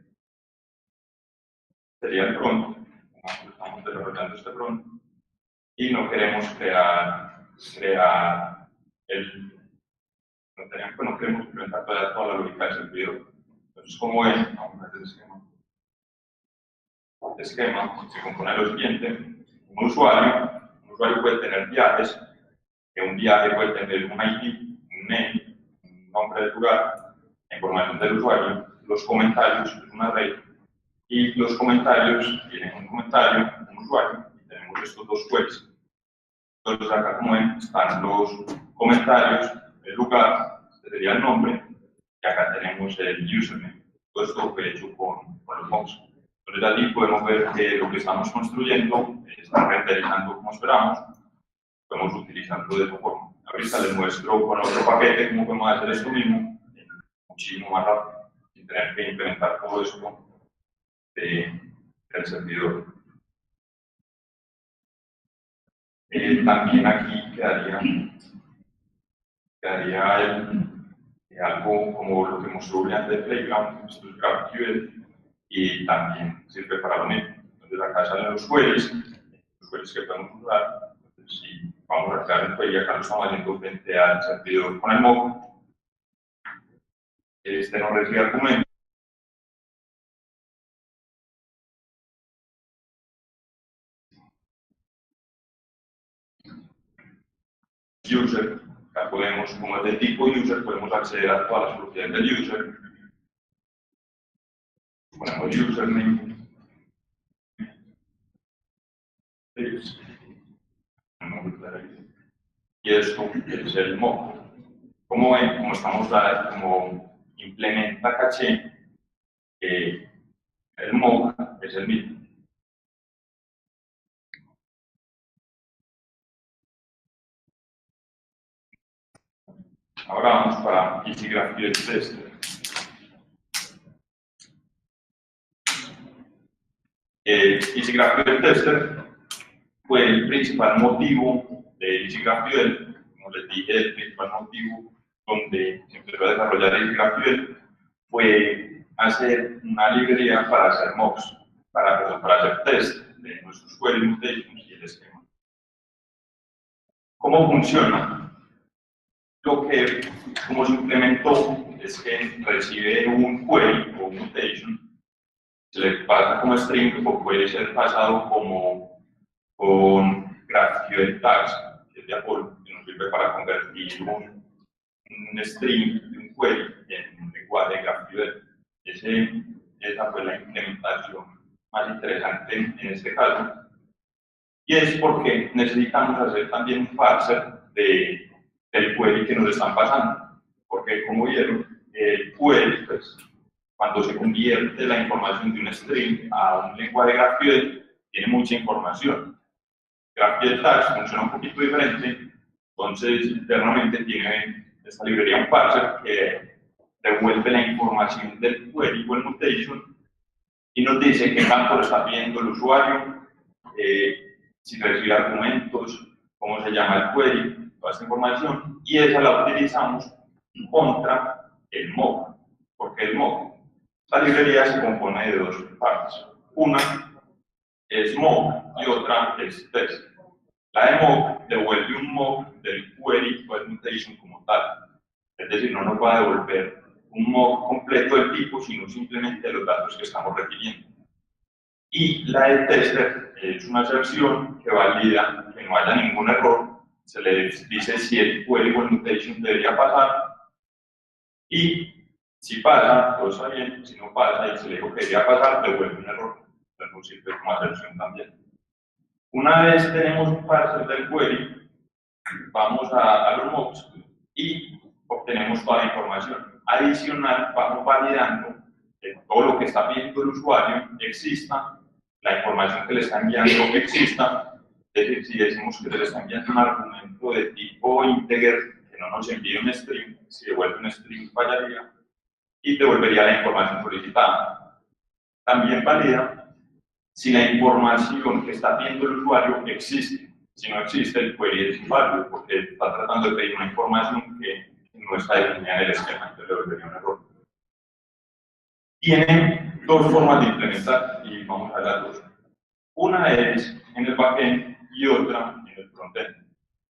sería el front, como estamos desarrollando este front, y no queremos crear no queremos implementar toda la lógica del servidor. Entonces, como ven, vamos a ver el esquema. El esquema se compone de lo siguiente: un usuario puede tener viajes, que un viaje puede tener un ID, un name, un nombre del lugar, la información del usuario, los comentarios, es una array. Y los comentarios tienen un comentario, un usuario, y tenemos estos dos queries. Entonces acá, como ven, están los comentarios, el lugar, este sería el nombre, y acá tenemos el username. Todo esto fue hecho con los mocks. Entonces allí podemos ver que lo que estamos construyendo está renderizando como esperamos. podemos utilizarlo de esa forma. Ahorita les muestro con otro paquete cómo podemos hacer esto mismo muchísimo más rápido, sin tener que implementar todo esto del servidor. También aquí quedaría algo como lo que mostró Julián de Playground, esto es GraphQL, y también sirve para lo mismo. Entonces acá salen los queries que podemos usar. Entonces, si vamos a crear un query, acá lo estamos haciendo frente al servidor con el mock. Este no recibe argumentos. User, acá podemos, como es de tipo user, podemos acceder a todas las propiedades del user. Ponemos username. Y esto es el mock. Como ven, como estamos como implementa caché, el mock es el mismo. Ahora vamos para EasyGraphQL Tester. EasyGraphQL Tester fue el principal motivo de EasyGraphQL, como les dije, el principal motivo donde se empezó a desarrollar EasyGraphQL fue hacer una librería para hacer mocks, para hacer test de nuestros query mutations y el esquema. ¿Cómo funciona? Como se implementó, es que recibe un query o mutation, se le pasa como string o puede ser pasado como con GraphQL tags, que es de Apple, que nos sirve para convertir un string de un query en un lenguaje de GraphQL. Esa fue la implementación más interesante en este caso. Y es porque necesitamos hacer también un parser del query que nos están pasando. Porque, como vieron, el query, pues, cuando se convierte la información de un string a un lenguaje de GraphQL, tiene mucha información. GraphQL Tags funciona un poquito diferente, entonces internamente tiene esta librería un parser que devuelve la información del query o el mutation y nos dice qué campo lo está pidiendo el usuario, si recibe argumentos, cómo se llama el query, toda esta información, y esa la utilizamos contra el mock. ¿Por qué el mock? Esta librería se compone de dos partes. Una es mock y otra es test. La de mock devuelve un mock del query o el mutation como tal. Es decir, no nos va a devolver un mock completo del tipo, sino simplemente los datos que estamos requiriendo. Y la de tester es una excepción que valida que no haya ningún error. Se le dice si el query o el mutation debería pasar. Y si pasa, todo está bien. Si no pasa y se le dijo que debería pasar, devuelve un error. Entonces sirve como excepción también. Una vez tenemos un parser del query, vamos a los mocks y obtenemos toda la información. Adicional, vamos validando que todo lo que está pidiendo el usuario exista, la información que le está enviando exista. Es decir, si decimos que se le está enviando un argumento de tipo integer, que no nos envíe un string, si devuelve un string fallaría y devolvería la información solicitada. También valida si la información que está pidiendo el usuario existe. Si no existe, el query es inválido porque está tratando de pedir una información que no está definida en el esquema, entonces le volvería un error. Tienen dos formas de implementar y vamos a ver las dos. Una es en el backend y otra en el frontend.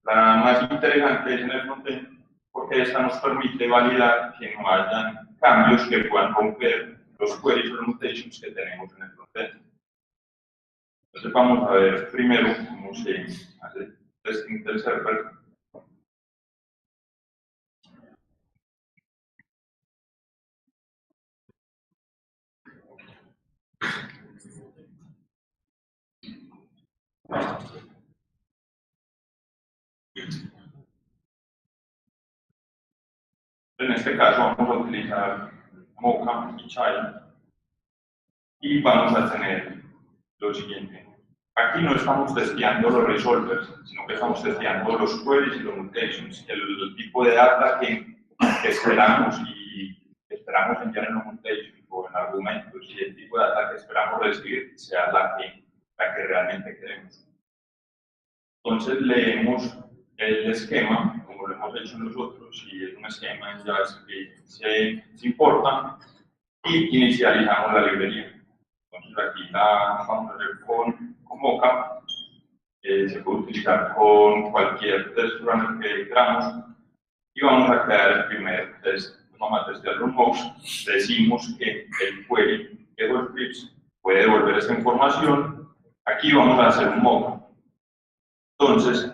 La más interesante es en el frontend porque esta nos permite validar que no hayan cambios que puedan romper los queries o los mutations que tenemos en el frontend. Entonces vamos a ver primero cómo se hace testing del server. En este caso vamos a utilizar Mocha y Child y vamos a tener lo siguiente. Aquí no estamos testeando los resolvers, sino que estamos testeando los queries y los mutations, el tipo de data que esperamos y esperamos enviar en los mutations o en argumentos, y el tipo de data que esperamos recibir sea la que realmente queremos. Entonces leemos el esquema, como lo hemos hecho nosotros, y es un esquema en JavaScript se importa, y inicializamos la librería. Entonces aquí la vamos a hacer con Mocha, se puede utilizar con cualquier test runner que queramos, y vamos a crear el primer test. Vamos a testear los mocks, decimos que el query que Eclipse puede devolver esa información. Aquí vamos a hacer un mock. Entonces,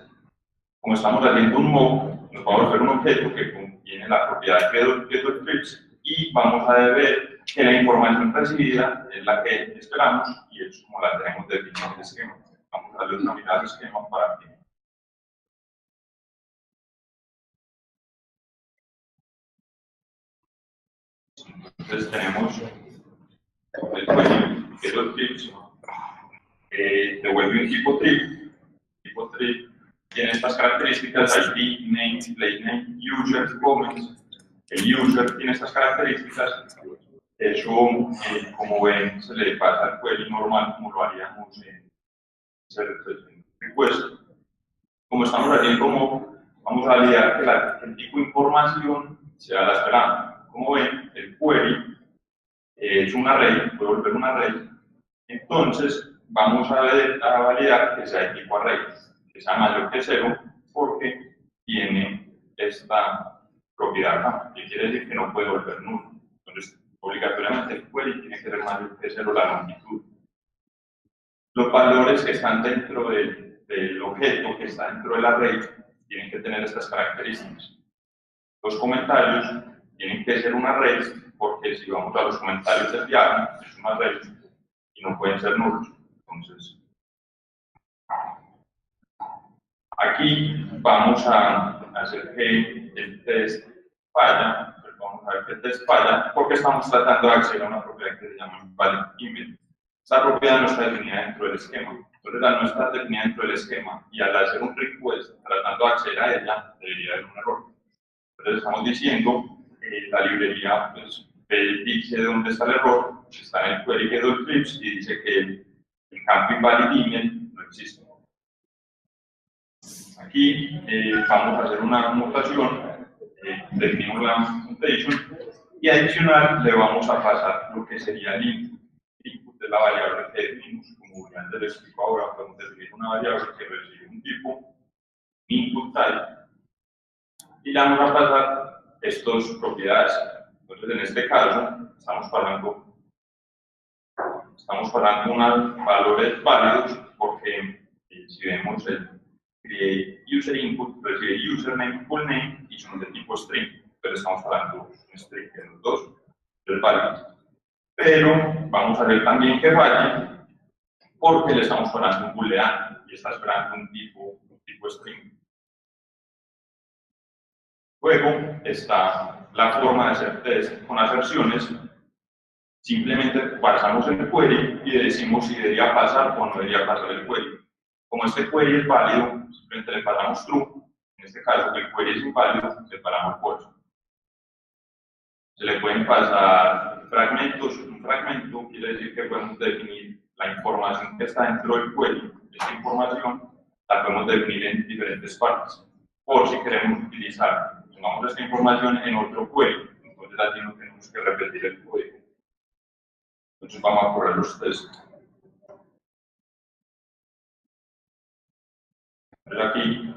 como estamos haciendo un mock, nos va a volver un objeto que contiene la propiedad de Eclipse, y vamos a ver que la información recibida es la que esperamos, y es como la tenemos definida en el esquema. Vamos a darle una mirada al esquema para que entonces tenemos el query que Eclipse devuelve un tipo trip. Tipo trip tiene estas características: ID, name, place name, user, comments. El user tiene estas características. Eso, como ven, se le pasa al query normal, como lo haríamos en request. Como estamos haciendo mock, vamos a validar que el tipo de información sea la esperada. Como ven, el query es un array, puede volver un array. Entonces, vamos a validar que sea de tipo array, que sea mayor que 0, porque tiene esta propiedad acá, que quiere decir que no puede volver nulo. Entonces, obligatoriamente el query tiene que ser mayor que 0 la longitud. Los valores que están dentro del objeto, que está dentro del array, tienen que tener estas características. Los comentarios tienen que ser un array, porque si vamos a los comentarios del diagrama, es un array y no pueden ser nulos. Entonces, aquí vamos a hacer que el test falla. Pues vamos a ver que el test falla porque estamos tratando de acceder a una propiedad que se llama valid email. Esta propiedad no está definida dentro del esquema. Entonces, al no estar definida dentro del esquema y al hacer un request tratando de acceder a ella, debería haber un error. Entonces, estamos diciendo que la librería pues, dice dónde está el error, está en el query que Eclipse y dice que el campo invalid email no existe. Aquí vamos a hacer una mutación, definimos la mutation y adicional le vamos a pasar lo que sería el input. El input es la variable que definimos, como ya les explico ahora, podemos definir una variable que recibe un tipo, input type, y le vamos a pasar estas propiedades. Entonces, en este caso, estamos pasando unos valores válidos porque si vemos el create user input, recibe username, full name y son de tipo string, pero estamos hablando de un string de los dos, es válido. Pero vamos a ver también que falle porque le estamos pasando un booleano y está esperando un tipo string. Luego está la forma de hacer test con aserciones. Simplemente pasamos el query y decimos si debería pasar o no debería pasar el query. Como este query es válido, simplemente le pasamos true. En este caso, que el query es inválido, le pasamos false. Se le pueden pasar fragmentos. Un fragmento quiere decir que podemos definir la información que está dentro del query. Esta información la podemos definir en diferentes partes. Por si queremos utilizar, pongamos esta información en otro query. Entonces aquí no tenemos que repetir el código. Entonces vamos a correr los tests. Entonces aquí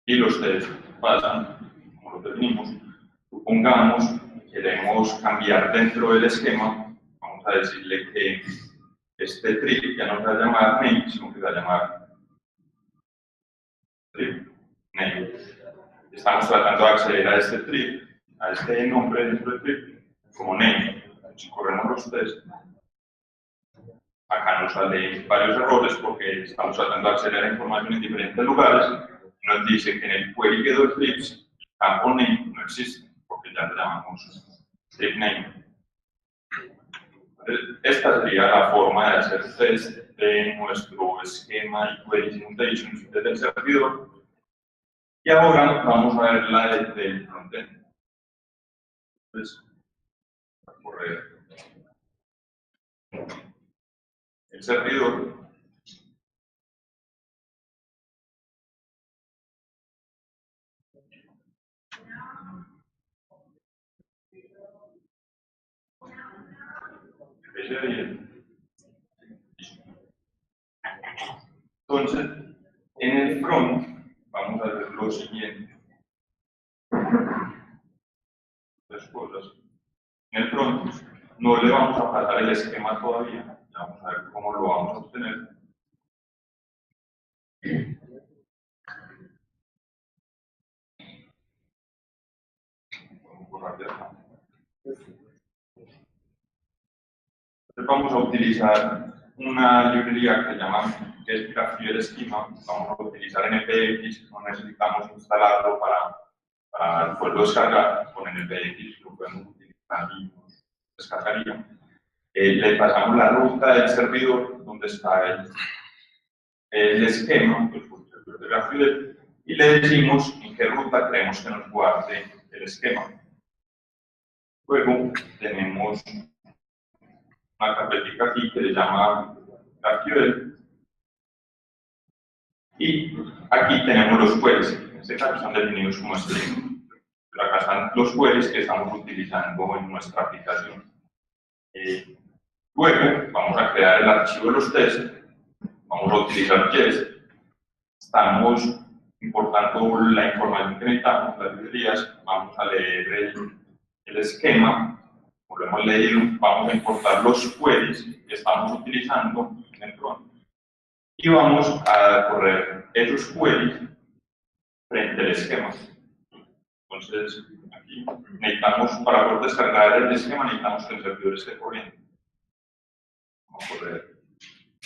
y los tests pasan, como lo definimos. Supongamos que queremos cambiar dentro del esquema. Vamos a decirle que este trip ya no se va a llamar name, sino que se va a llamar trip name. Estamos tratando de acceder a este trip, a este nombre dentro del trip, como name. Si corremos los tests, acá nos salen varios errores porque estamos tratando de acceder a la información en diferentes lugares. Nos dice que en el query que Eclipse el campo name no existe porque ya le llamamos trip name. Esta sería la forma de hacer test de nuestro esquema y query simulations desde el servidor. Y ahora vamos a ver la del frontend. Entonces, voy a correr el servidor. Entonces, en el front vamos a hacer lo siguiente. Tres cosas. En el front no le vamos a pasar el esquema todavía. Vamos a ver cómo lo vamos a obtener. Vamos a borrar de acá. Entonces vamos a utilizar una librería que es GraphQL Schema. Vamos a utilizar NPX, no necesitamos instalarlo para poderlo descargar. Con NPX lo podemos utilizar y nos descargaría. Le pasamos la ruta del servidor donde está el esquema, el servidor de GraphQL, y le decimos en qué ruta queremos que nos guarde el esquema. Luego tenemos una carpetita aquí que se llama GraphQL y aquí tenemos los queries. En este caso están definidos como string. Pero acá están los queries que estamos utilizando en nuestra aplicación. Luego vamos a crear el archivo de los tests. Vamos a utilizar Jest. Estamos importando la información que necesitamos, las librerías. Vamos a leer el esquema. Como lo hemos leído, vamos a importar los queries que estamos utilizando en el front y vamos a correr esos queries frente al esquema. Entonces, aquí necesitamos, para poder descargar el esquema, necesitamos que el servidor esté corriendo. Vamos a correr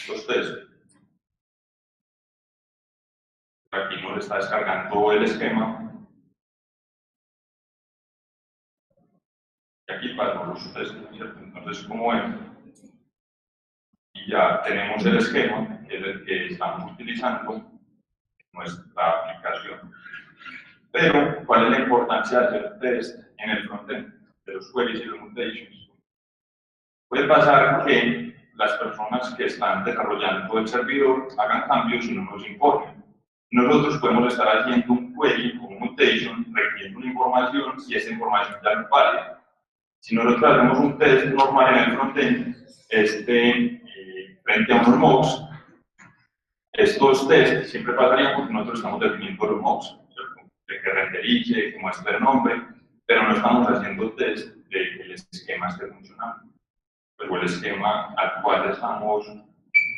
los tests. Aquí nos está descargando el esquema. Y aquí pasamos los tests, ¿cierto? Entonces, como ven, y ya tenemos el esquema, que es el que estamos utilizando en nuestra aplicación. Pero, ¿cuál es la importancia de hacer test en el frontend de los queries y los mutations? Puede pasar que las personas que están desarrollando el servidor hagan cambios y no nos informen. Nosotros podemos estar haciendo un query o un mutation requiriendo una información y esa información ya no es válida. Si nosotros hacemos un test normal en el frontend, frente a unos mocks, estos tests siempre pasarían porque nosotros estamos definiendo los mocks, de que renderice, que muestre el nombre, pero no estamos haciendo test de que el esquema esté funcionando. Pues el esquema al cual estamos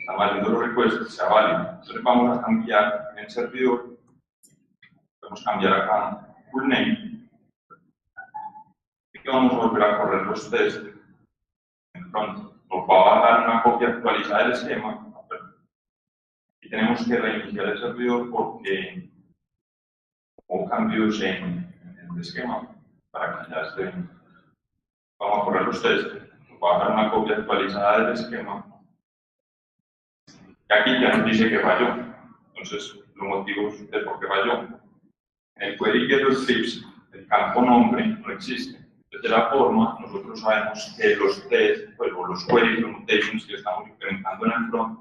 haciendo los requests sea válido. Entonces vamos a cambiar en el servidor, podemos cambiar acá full name, y vamos a volver a correr los tests. Entonces nos va a bajar una copia actualizada del esquema y tenemos que reiniciar el servidor porque hubo cambios en el esquema para que ya esté. Vamos a correr los tests, nos va a dar una copia actualizada del esquema y aquí ya nos dice que falló. Entonces, los motivos de por qué falló. En el query get scripts, el campo nombre no existe. De la forma, nosotros sabemos que los tests, pues, o los queries, los mutations que estamos implementando en el front,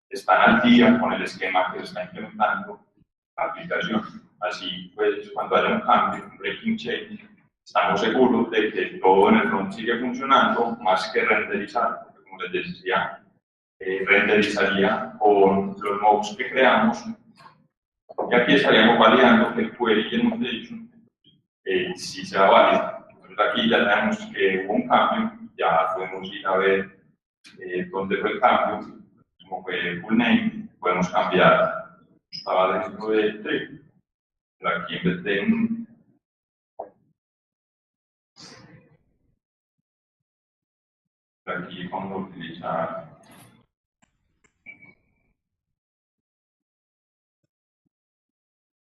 están al día con el esquema que se está implementando la aplicación. Así, pues, cuando haya un cambio, un breaking change, estamos seguros de que todo en el front sigue funcionando, más que renderizar, porque como les decía, renderizaría con los mocks que creamos, y aquí estaríamos validando que el query y el mutation sí sea válido. Entonces aquí ya tenemos que hubo un cambio, ya podemos ir a ver dónde fue el cambio, como fue full name, podemos cambiar, estaba dentro de tree, pero aquí en vez de aquí vamos a utilizar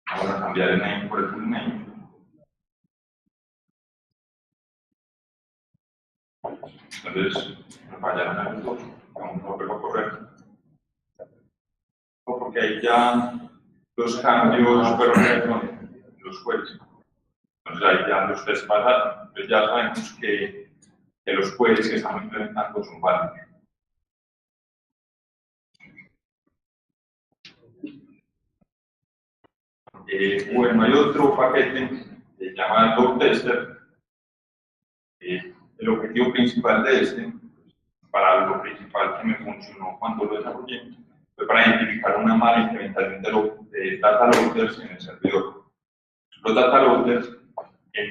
vamos a cambiar el name por el full name. Entonces, me fallaron en los dos, vamos a volverlo a correr. Porque ahí ya los cambios fueron en los queries. Entonces ahí ya los test pasaron. Entonces ya sabemos que los queries que estamos implementando son válidos. Bueno, hay otro paquete que se llama Load Tester. El objetivo principal de este, para lo principal que me funcionó cuando lo desarrollé, fue para identificar una mala implementación de data loaders en el servidor. Los data loaders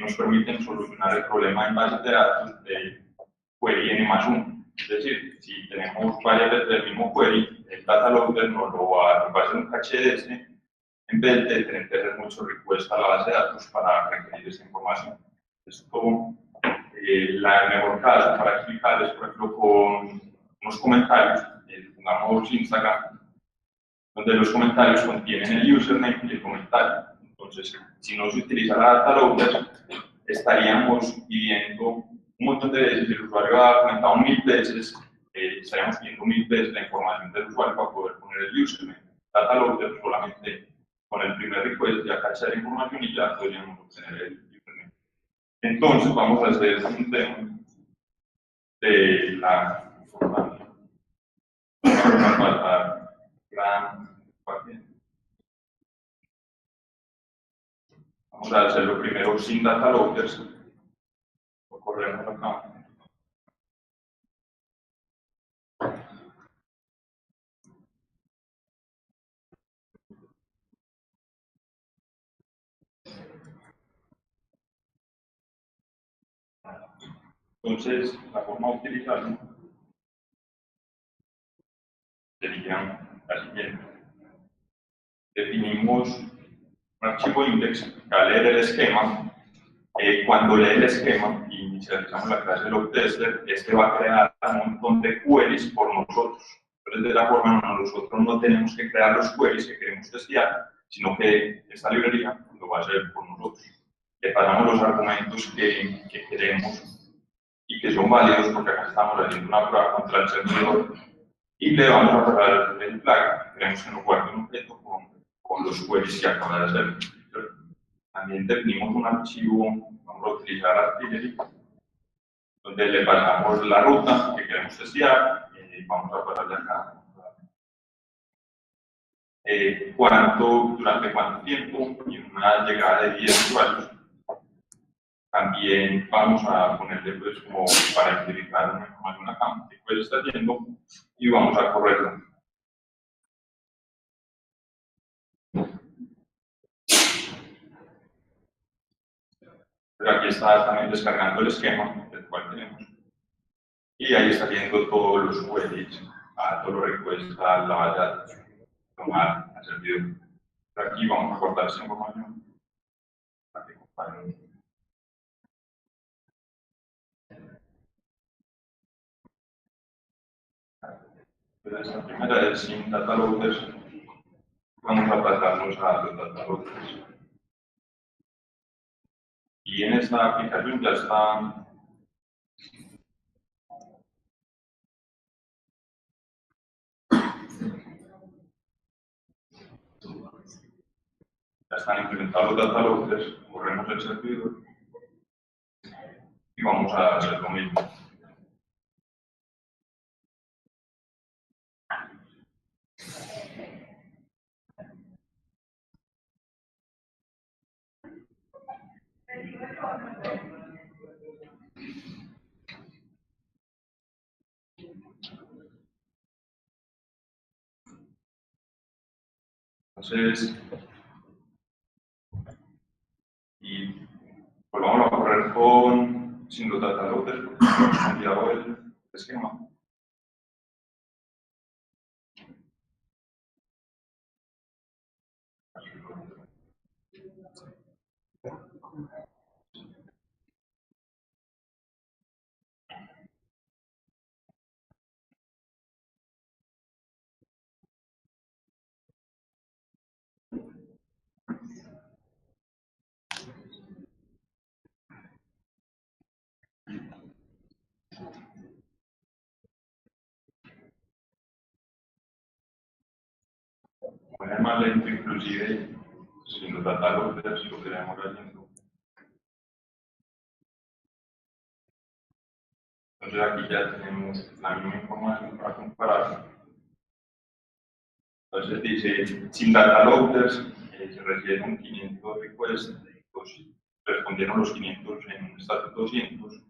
nos permiten solucionar el problema en bases de datos de query n+1. Es decir, si tenemos variables del mismo query, el data loader nos va a hacer un caché de este en vez de tener que hacer muchos requests a la base de datos para requerir esa información. Esto, la mejor caso para explicar es, por ejemplo, con unos comentarios, pongamos Instagram, donde los comentarios contienen el username y el comentario. Entonces, si no se utiliza la data loader, estaríamos pidiendo un montón de veces, el usuario ha comentado 1000 veces, estaríamos pidiendo 1000 veces la información del usuario para poder poner el username. Data loader solamente con el primer request ya cacha la información y ya podríamos obtener el username. Entonces, vamos a hacer un tema de la información. Vamos a pasar gran paquete. Vamos a hacerlo primero sin data loaders. Lo corremos acá. Entonces, la forma de utilizarlo sería la siguiente. Definimos un archivo index que va a leer el esquema. Cuando lee el esquema y inicializamos la clase loadTester, este va a crear un montón de queries por nosotros. Entonces, de esa forma, nosotros no tenemos que crear los queries que queremos testear, sino que esta librería lo va a hacer por nosotros. Le pasamos los argumentos que queremos y que son válidos, porque acá estamos haciendo una prueba contra el servidor, y le vamos a pasar el flag. Queremos que nos guarde un objeto con los queries que acaba de hacer. También definimos un archivo, vamos a utilizar artillery, donde le pasamos la ruta que queremos testear y vamos a pasarle acá. Durante cuánto tiempo y una llegada de 10 usuarios. También vamos a ponerle pues como para identificar una información acá que pues está yendo y vamos a correrlo. Pero aquí está también descargando el esquema del cual tenemos. Y ahí está viendo todos los queries, todos los requests a la base de datos, tomar al servidor. Pero aquí vamos a cortar esa información para que comparen. Entonces, la primera es sin data loaders. Vamos a pasarnos a los data loaders. Y en esta aplicación ya está ya están implementados los data loaders, corremos el servidor y vamos a hacer lo mismo. Entonces, y volvamos a correr sin los data loaders porque hemos cambiado el esquema. poner más lento, inclusive si los dataloggers lo queremos haciendo. Entonces aquí ya tenemos la misma información para comparar. Entonces dice, sin dataloggers se recibieron 500 requests, respondieron los 500 en un status 200,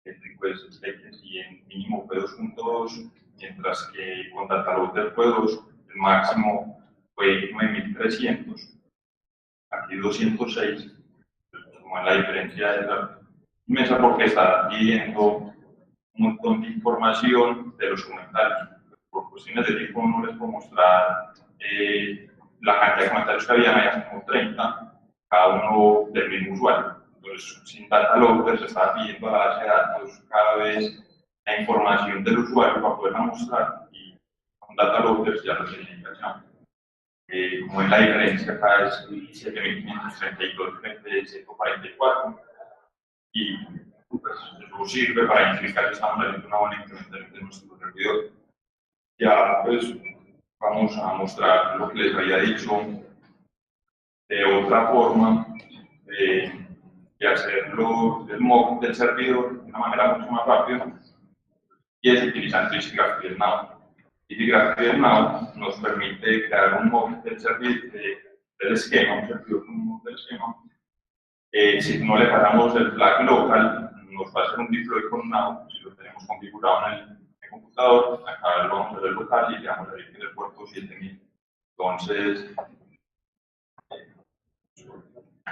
el request latency en mínimo fue 2.2, mientras que con datalogger fue 2, el máximo fue 9300, aquí 206, como la diferencia es la inmensa porque está pidiendo un montón de información de los comentarios. Por cuestiones de tiempo no les puedo mostrar la cantidad de comentarios que había como 30, cada uno del mismo usuario. Entonces, sin datalogger se estaba pidiendo a la base de datos cada vez la información del usuario para poderla mostrar, y con datalogger ya lo tenía ya. Como es la diferencia acá es 7532 frente a 144, y pues, eso sirve para identificar que estamos haciendo una buena implementación de nuestro servidor. Ya pues vamos a mostrar lo que les había dicho de otra forma de hacerlo del mock del servidor de una manera mucho más rápida, y es utilizando EasyGraphQL Now. EasyGraphQL Now nos permite crear un mock del servidor del esquema, un servidor con un mock del esquema. Si no le pasamos el flag local, nos va a hacer un deploy con Now, si lo tenemos configurado en el computador. Acá lo vamos a hacer local y le vamos a decir en el puerto 7000. Entonces,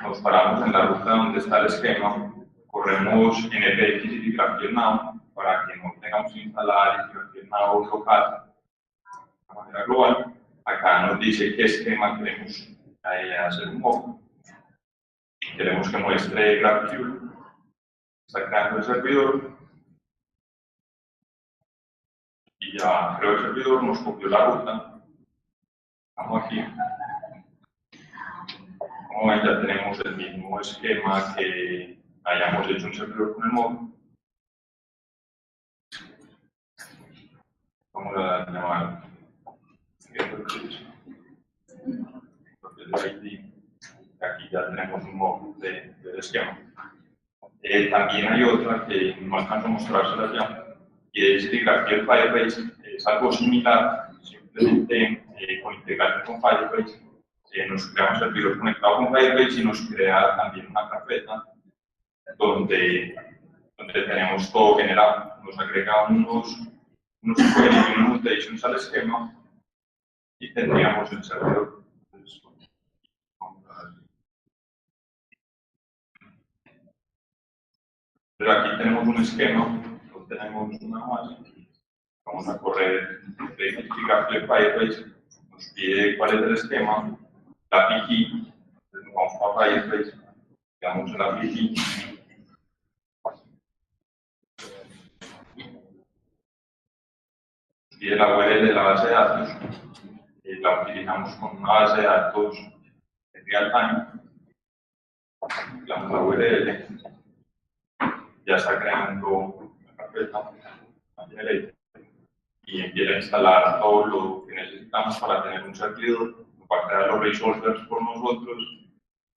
nos paramos en la ruta donde está el esquema, corremos npx y GraphQL Now para que no tengamos que instalar GraphQL Now local de manera global. Acá nos dice qué esquema queremos hacer un mock. Queremos que muestre GraphQL. Está creando el servidor. Y ya creó el servidor, nos copió la ruta. Vamos aquí. Como ven, ya tenemos el mismo esquema que hayamos hecho un servidor con el mock. Vamos a llamar aquí ya tenemos un mock del esquema. También hay otra que no alcanzo a mostrárselas ya, y es GraphQL Firebase. Es algo similar, simplemente con integración con Firebase. Nos crea un servidor conectado con Firebase y nos crea también una carpeta donde tenemos todo generado. Nos agrega unos queries y unos mutations al esquema y tendríamos el servidor. Pero aquí tenemos un esquema, no tenemos una base. Vamos a correr GraphQL Firebase, nos pide cuál es el esquema, la API, entonces vamos a Firebase, damos la API. Nos pide la URL de la base de datos, la utilizamos con una base de datos en real time. Damos la URL. Ya está creando la carpeta y empieza a instalar todo lo que necesitamos para tener un servidor. Va a crear los resolvers por nosotros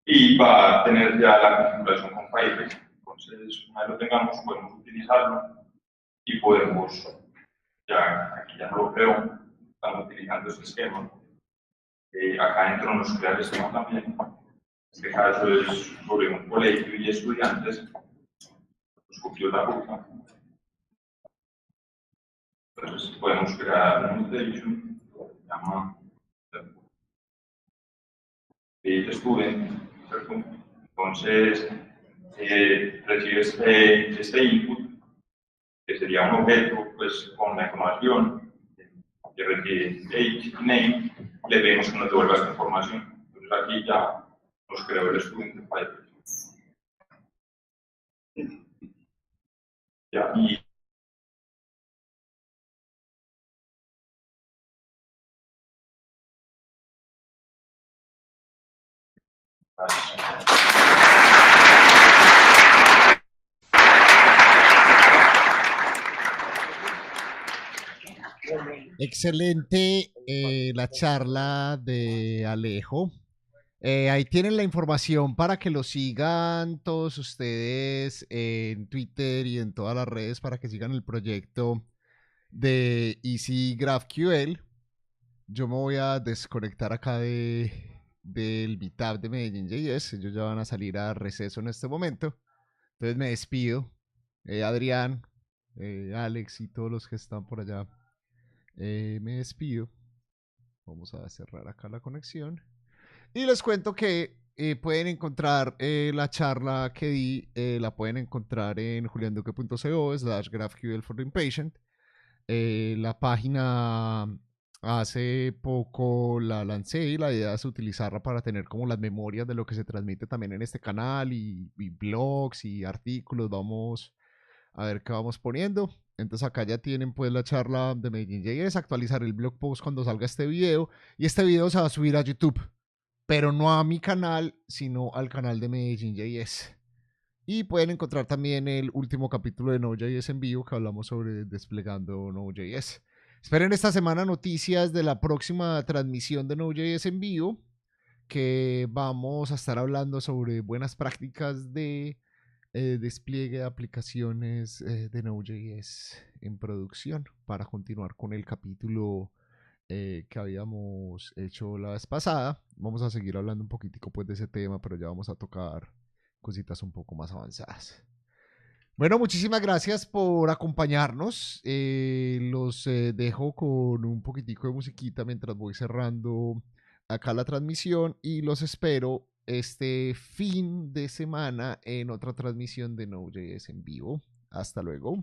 y va a tener ya la configuración con Firebase. Entonces, una vez lo tengamos, podemos utilizarlo y podemos, aquí ya no lo creo, estamos utilizando este esquema. Acá dentro nos crea el esquema también. En este caso es sobre un colegio y estudiantes. Copió la ruta. Entonces podemos crear un mutation, se llama student, ¿cierto? Entonces recibe este input, que sería un objeto pues, con la información que recibe age y name, y le pedimos que nos devuelva esta información. Entonces aquí ya nos creó el student en Firebase. Y excelente la charla de Alejo. Ahí tienen la información para que lo sigan todos ustedes en Twitter y en todas las redes para que sigan el proyecto de Easy GraphQL. Yo me voy a desconectar acá del meetup de Medellín.js. Ellos ya van a salir a receso en este momento. Entonces me despido. Adrián, Alex y todos los que están por allá. Me despido. Vamos a cerrar acá la conexión. Y les cuento que pueden encontrar la charla que di, la pueden encontrar en julianduque.co/GraphQL for the Impatient. La página hace poco la lancé y la idea es utilizarla para tener como las memorias de lo que se transmite también en este canal y blogs y artículos. Vamos a ver qué vamos poniendo. Entonces acá ya tienen pues la charla de Medellín.js, actualizar el blog post cuando salga este video y este video se va a subir a YouTube, pero no a mi canal, sino al canal de Medellín.js. Y pueden encontrar también el último capítulo de Node.js en vivo que hablamos sobre desplegando Node.js. Esperen esta semana noticias de la próxima transmisión de Node.js en vivo, que vamos a estar hablando sobre buenas prácticas de despliegue de aplicaciones de Node.js en producción para continuar con el capítulo que habíamos hecho la vez pasada. Vamos a seguir hablando un poquitico pues de ese tema, pero ya vamos a tocar cositas un poco más avanzadas. Bueno, muchísimas gracias por acompañarnos. Los dejo con un poquitico de musiquita mientras voy cerrando acá la transmisión y los espero este fin de semana en otra transmisión de Node.js en vivo. Hasta luego.